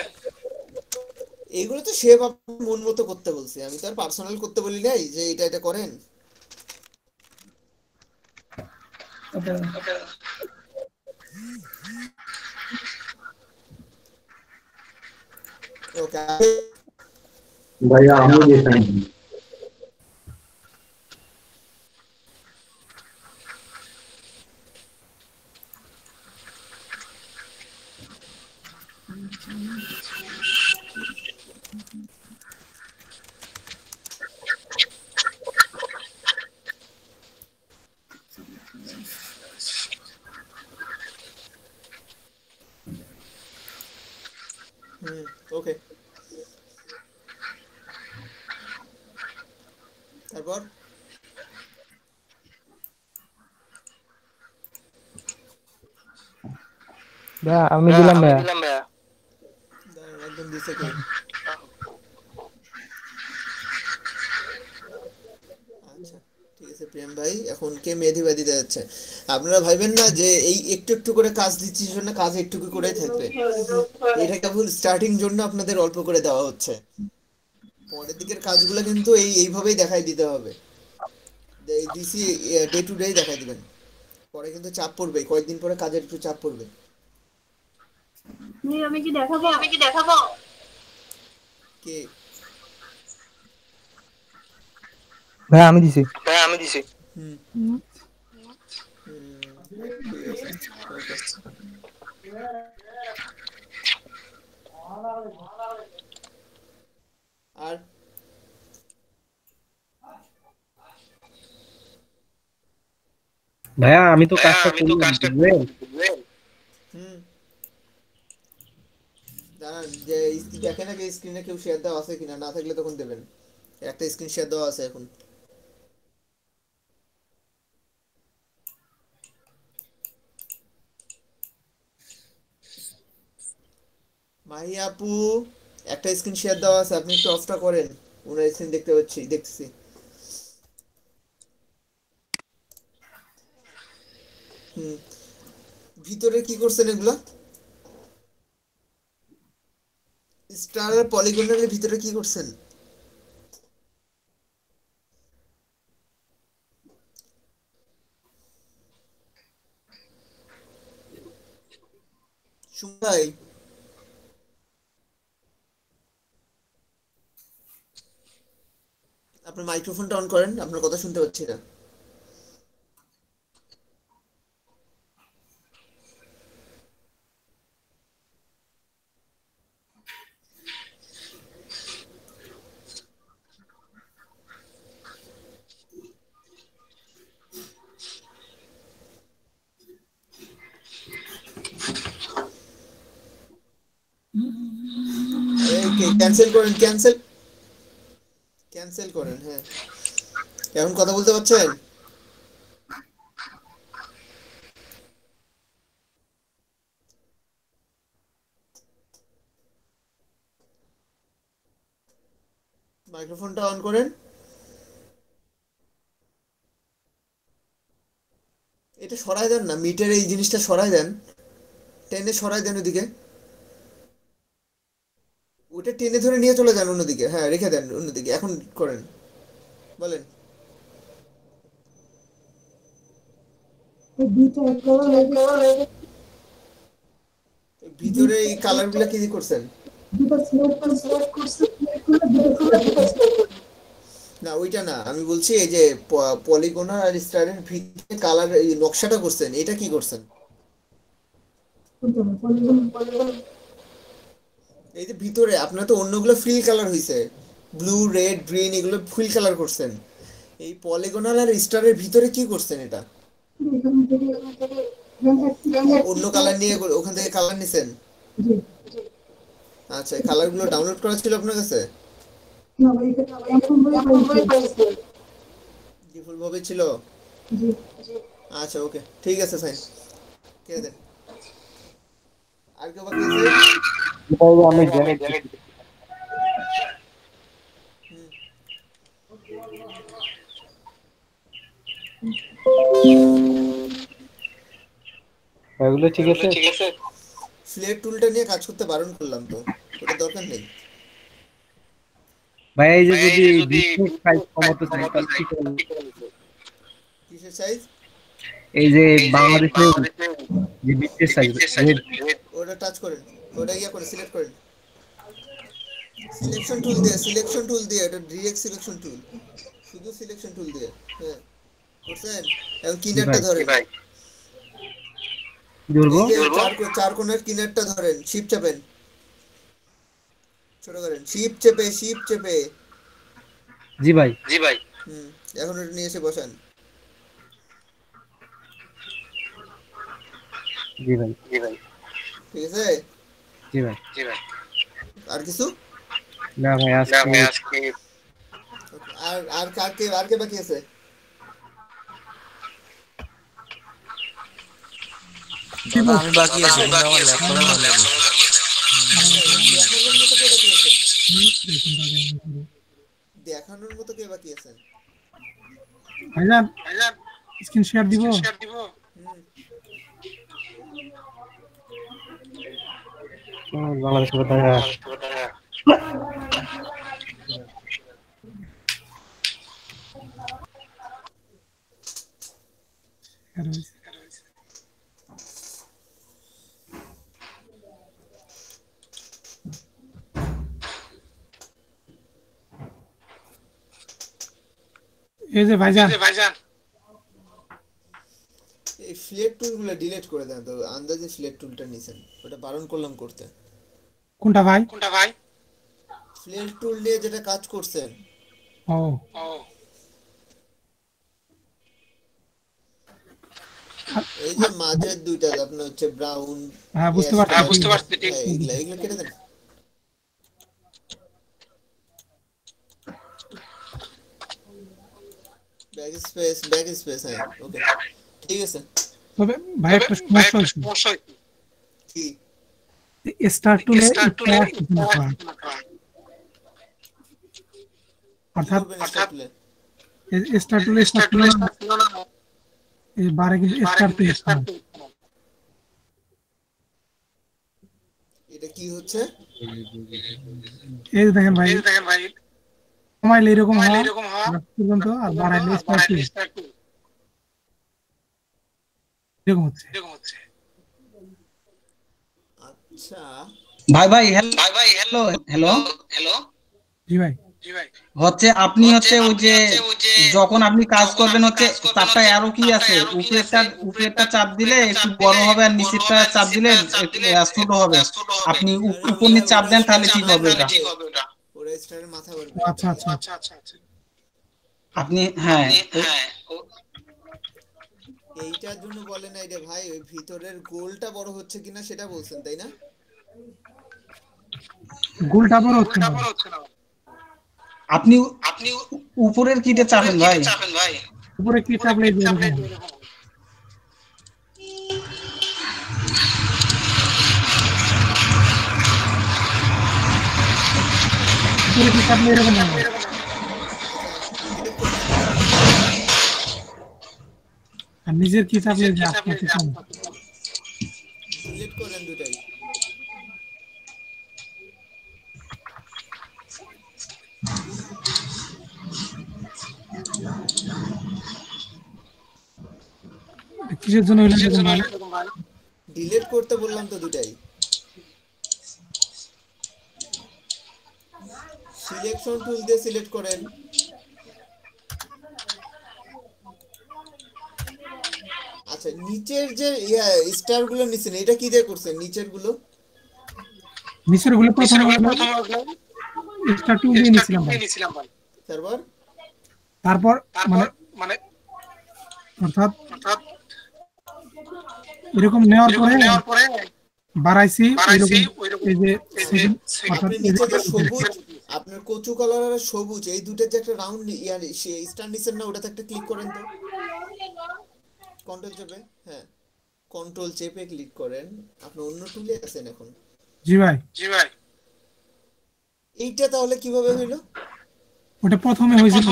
এইগুলো তো শেপ আপনার মন মতো করতে বলছি, আমি তো আর পার্সোনাল করতে বলি নাই যে এটা এটা করেন। ওকে ওকে भैया हम लोग देख रहे हैं। ওকে তারপর ভাইয়া আমি দিলাম ভাইয়া। দাঁড়ান, একদম 2 সেকেন্ড। আচ্ছা ঠিক আছে প্রিয়াম ভাই, এখন কে মেহেদি ভাই দিতে যাচ্ছে? আপনারা ভাইবেন না যে এই একটু একটু করে কাজ দিচ্ছি জন্য কাজ একটু করে থাকবে। এটা কেবল স্টার্টিং জন্য আপনাদের অল্প করে দেওয়া হচ্ছে, পরের দিকের কাজগুলো কিন্তু এইভাবেই দেখাই দিতে হবে। দিছি ডে টু ডে দেখাই দিবেন। পরে কিন্তু চাপ পড়বে, কয়েকদিন পরে কাজের একটু চাপ পড়বে। আমি কি দেখাবো? কে? ভাইয়া আমি দিছি। হুম ঠিক আছে, ওকে। আর ভাইয়া আমি তো কাজটা করলাম বুঝলেন? হুম জানান যে দেখেন আগে স্ক্রিনে কেউ শেয়ার দেওয়া আছে কিনা, না থাকলে তখন দেবেন। একটা স্ক্রিন শেয়ার দেওয়া আছে এখন। মাহি আপু, একটা স্ক্রিন শেয়ার দেওয়া আছে, আপনি একটু অফটা করেন। ওনার স্ক্রিন দেখতেছি। হুম ভিতরে কি করছেন এগুলা? স্টার আর পলিগনের ভিতরে কি করছেন? শুনবাই, আপনার মাইক্রোফোনটা অন করেন, আপনার কথা শুনতে পাচ্ছি না। ক্যান্সেল করেন, ক্যান্সেল করেন। হ্যাঁ এখন কথা বলতে পারছেন? মাইক্রোফোনটা অন করেন। এটা সরাই দেন না, মিটের এই জিনিসটা সরাই দেন, টেনে সরাই দেন ওদিকে। ওটা টেনে ধরে নিয়ে চলে যান অন্যদিকে, হ্যাঁ রেখে দেন অন্যদিকে। এখন করেন, বলেন। ভিতরে এই কালার গুলা কি দিয়ে করছেন? না ওইটা না, আমি বলছি এই যে পলিগনার আর স্টারের ভিতরে কালার এই নকশাটা করছেন, এটা কি করছেন? এই যে ভিতরে আপনার তো অন্যগুলো ফিল কালার হইছে, ব্লু রেড গ্রিন এগুলো ফুল কালার করছেন, এই পলিগনাল আর স্টারের ভিতরে কি করছেন এটা? অন্য কালার নিয়ে ওখান থেকে কালার নিছেন? আচ্ছা কালার গুলো ডাউনলোড করা ছিল আপনার কাছে? ডিফল্ট ভাবে ছিল? আচ্ছা ওকে ঠিক আছে, সাইন কে দেন। আর কেউ বাকি আছে? আমি জানি। এগুলো ঠিক আছে। ফ্লেট টুলটা নিয়ে কাজ করতে বারণ করলাম তো, ওটা দরকার নেই। ভাই এই যে যদি বিটনেস সাইজ কমাতে চাই তাহলে কি করব? কিসের সাইজ? এই যে বাংলাদেশে যে বিটনেস সাইজ ওটা টাচ করেন, ওটা ইয়া করে সিলেক্ট করেন, সিলেকশন টুল দিয়ে এটা ডিরেক্ট সিলেকশন টুল, শুধু সিলেকশন টুল দিয়ে। হ্যাঁ করছেন? এখন কিনারটা ধরেন, ধরবো চার কোণের কিনারটা ধরেন, শিফট চাপেন, ছোট করেন, শিফট চেপে। জি ভাই। এখন এটা নিয়ে এসে বসান। জি ভাই। ঠিক আছে? জি ভাই। আর কিছু? না ভাই আজকে আর কে বাকি আছে? আমি বাকি আছি, কিন্তু আমার ল্যাপটপে ভালো লাগে। দেখানোর মতো কে বাকি আছেন? ভাইজান স্ক্রিন শেয়ার দিব? বাংলাদেশের কথা এই যে ভাইজান এই ফ্লেট টুলগুলো ডিলিট করে দেন তো, আন্দাজে ফ্লেট টুলটা নিছেন, ওটা বারণ করলাম করতে। কোনটা ভাই? ফ্লেট টুল দিয়ে যেটা কাজ করছেন। ও এই যে মাঝের দুইটা আপনার হচ্ছে ব্রাউন, হ্যাঁ বুঝতে পারছি ঠিক এগুলা এগুলা কেটে দেন। ব্যাক স্পেস, হ্যাঁ ওকে ঠিক আছে। তবে ভাই একটা সমস্যা হচ্ছে কি স্টার টুলে অর্থাৎ স্টার টুলে এই বারে কিন্তু স্টার টুলে এটা কি হচ্ছে? এই দেখেন ভাই কমাইলে এরকম হয় পর্যন্ত, আর বাড়াইলে স্টার টুল এরকম হচ্ছে। আচ্ছা ভাই হ্যালো হ্যালো হ্যালো জি ভাই হচ্ছে আপনি হচ্ছে ওই যে যখন আপনি কাজ করবেন হচ্ছে চারটা অ্যারো কি আছে, উপরেরটা চাপ দিলে একটু বড় হবে আর নিচেরটা চাপ দিলে ছোট হবে। আপনি উপর নিচে চাপ দেন তাহলে ঠিক হবে ওটা। ওরা স্টারের মাথা বলবে। আচ্ছা আচ্ছা আপনি হ্যাঁ এইটার জন্য বলে নাই রে ভাই, ওই ভিতরের গোলটা বড় হচ্ছে কিনা সেটা বলছেন তাই না? গোলটা বড় হচ্ছে না, আপনি উপরের কিটা চাপেন ভাই, উপরে কি চাপলে এরকম উপরে কি চাপলে এরকম হবে। আর নিজের কি চাপলে যে আস্তে আস্তে কম। ডিলিট করেন দুটাই। কিসের জন্য হইলো এরকম ভাই? ডিলিট করতে বললাম তো দুটাই। সিলেকশন টুল দিয়ে সিলেক্ট করেন। আচ্ছা নিচের যে স্টার গুলো নিচে এটা কি দিয়ে করছেন? নিচের গুলো প্রথমে স্টার টুল দিয়ে নিছিলাম ভাই। তারপর মানে অর্থাৎ এরকম নেওয়ার পরে বাড়াইছি এই যে নিচে যে সবুজ আপনার কচু কালার আর সবুজ এই দুটোর যে একটা রাউন্ড স্টার নিচের না, ওটাতে একটা ক্লিক করেন তো, কন্ট্রোল চেপে, হ্যাঁ কন্ট্রোল চেপে ক্লিক করেন। আপনি অন্য টুলে আছেন এখন। জি ভাই এইটা তাহলে কিভাবে হইলো? ওটা প্রথমে হয়েছিল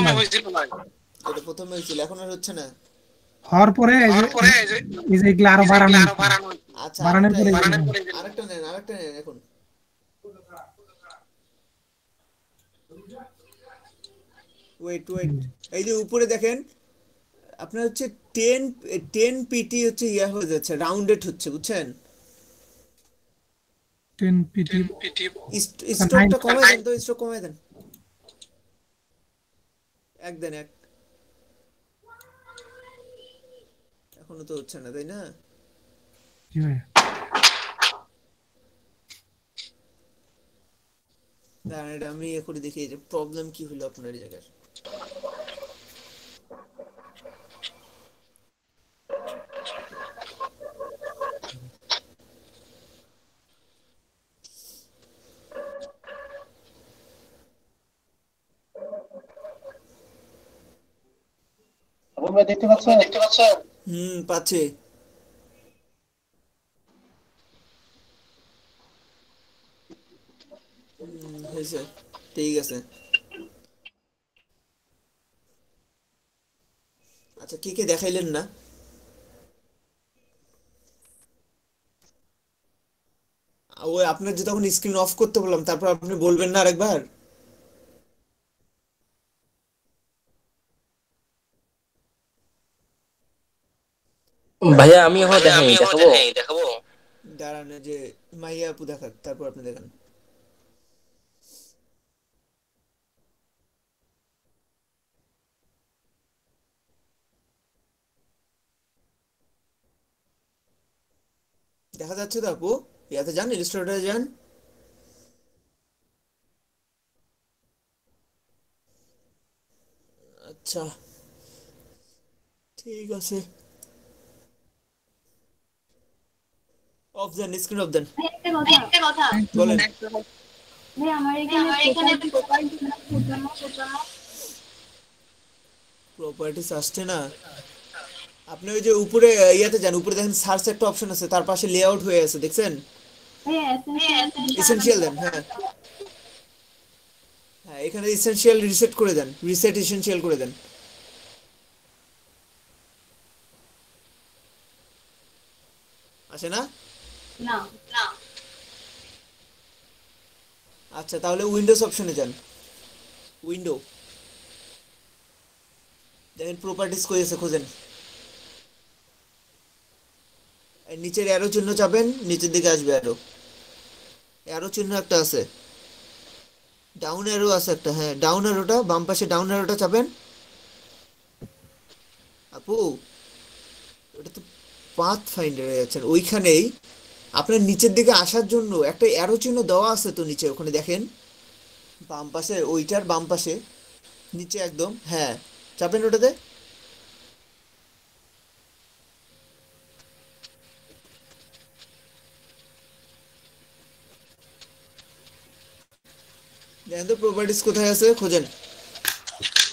ওটা প্রথমে হয়েছিল, এখন আর হচ্ছে না। হওয়ার পরে এই যে এগুলা আরো বাড়ানো। আচ্ছা বাড়ানোর পরে আরেকটা নেন এখন। ওয়েট এই যে উপরে দেখেন আপনার হচ্ছে 10 পিটি হচ্ছে হয়ে যাচ্ছে, রাউন্ডেড হচ্ছে, বুঝছেন? 10 পিটি স্ট্রোকটা কমায় দেন তো, স্ট্রোক কমায় দেন, এক দেন এক। এখনো তো হচ্ছে না তাই না? জি ভাই দাঁড়ান আমি এখন দেখি যে প্রবলেম কি হলো আপনার এই জায়গায়। দেখতে পাচ্ছেন? পাচ্ছি। হয়েছে, ঠিক আছে। আচ্ছা কে দেখাইলেন না? ওই আপনার যে তখন স্ক্রিন অফ করতে বললাম, তারপর আপনি বলবেন না আরেকবার? ভাইয়া আমি এখন দেখাই, দেখাবো। দাঁড়ান যে মাইয়া আপু দেখাক, তারপর আপনি দেখান। দেখা যাচ্ছে তো আপু? ইয়াতে যান, ইলাস্ট্রেটরে যান। আচ্ছা ঠিক আছে, of then, screen of then. একটা কথা বলেন। ভাই আমার এখানে প্রপার্টিস আসছে না। আপনি ওই যে উপরে ইয়াতে যান, উপরে দেখেন সার্চ একটা অপশন আছে, তার পাশে লেআউট হয়ে আছে, দেখছেন? এসেনশিয়াল দেন, হ্যাঁ হ্যাঁ, এখানে এসেনশিয়াল রিসেট করে দেন, রিসেট এসেনশিয়াল করে দেন। আসে না? না না আচ্ছা তাহলে উইন্ডোজ অপশনে যান, উইন্ডো দেখেন প্রপার্টিস কই আছে, খোঁজেন। এই নিচের অ্যারো চিহ্ন চাপেন, নিচের দিকে আসবে অ্যারো, অ্যারো চিহ্ন একটা আছে, ডাউন অ্যারো আছে একটা, হ্যাঁ ডাউন অ্যারোটা, বাম পাশে ডাউন অ্যারোটা চাপেন। আপু ওটা তো পাথ ফাইন্ডারে আছেন, ওইখানেই আপনার নিচের দিকে আসার জন্য একটা অ্যারো চিহ্ন দেওয়া আছে তো নিচে, ওখানে দেখেন বাম পাশে, ওইটার বাম পাশে নিচে একদম, হ্যাঁ চাপেন ওটাতে। দেখেন তো প্রপার্টিস কোথায় আছে, খোঁজেন,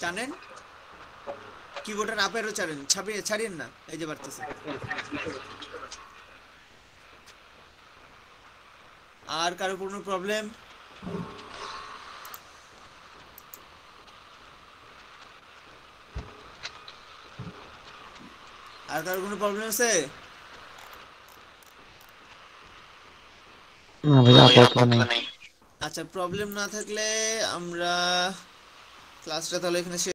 টানেন কিবোর্ডের আপ অ্যারো ছাড়িয়েন না, এই যে বাড়তেছে। আর কারো কোনো প্রবলেম? আর কারো কোনো প্রবলেম আছে? না ভাইয়া আপাতত নেই। আচ্ছা প্রবলেম না থাকলে আমরা ক্লাসটা তাহলে এখানে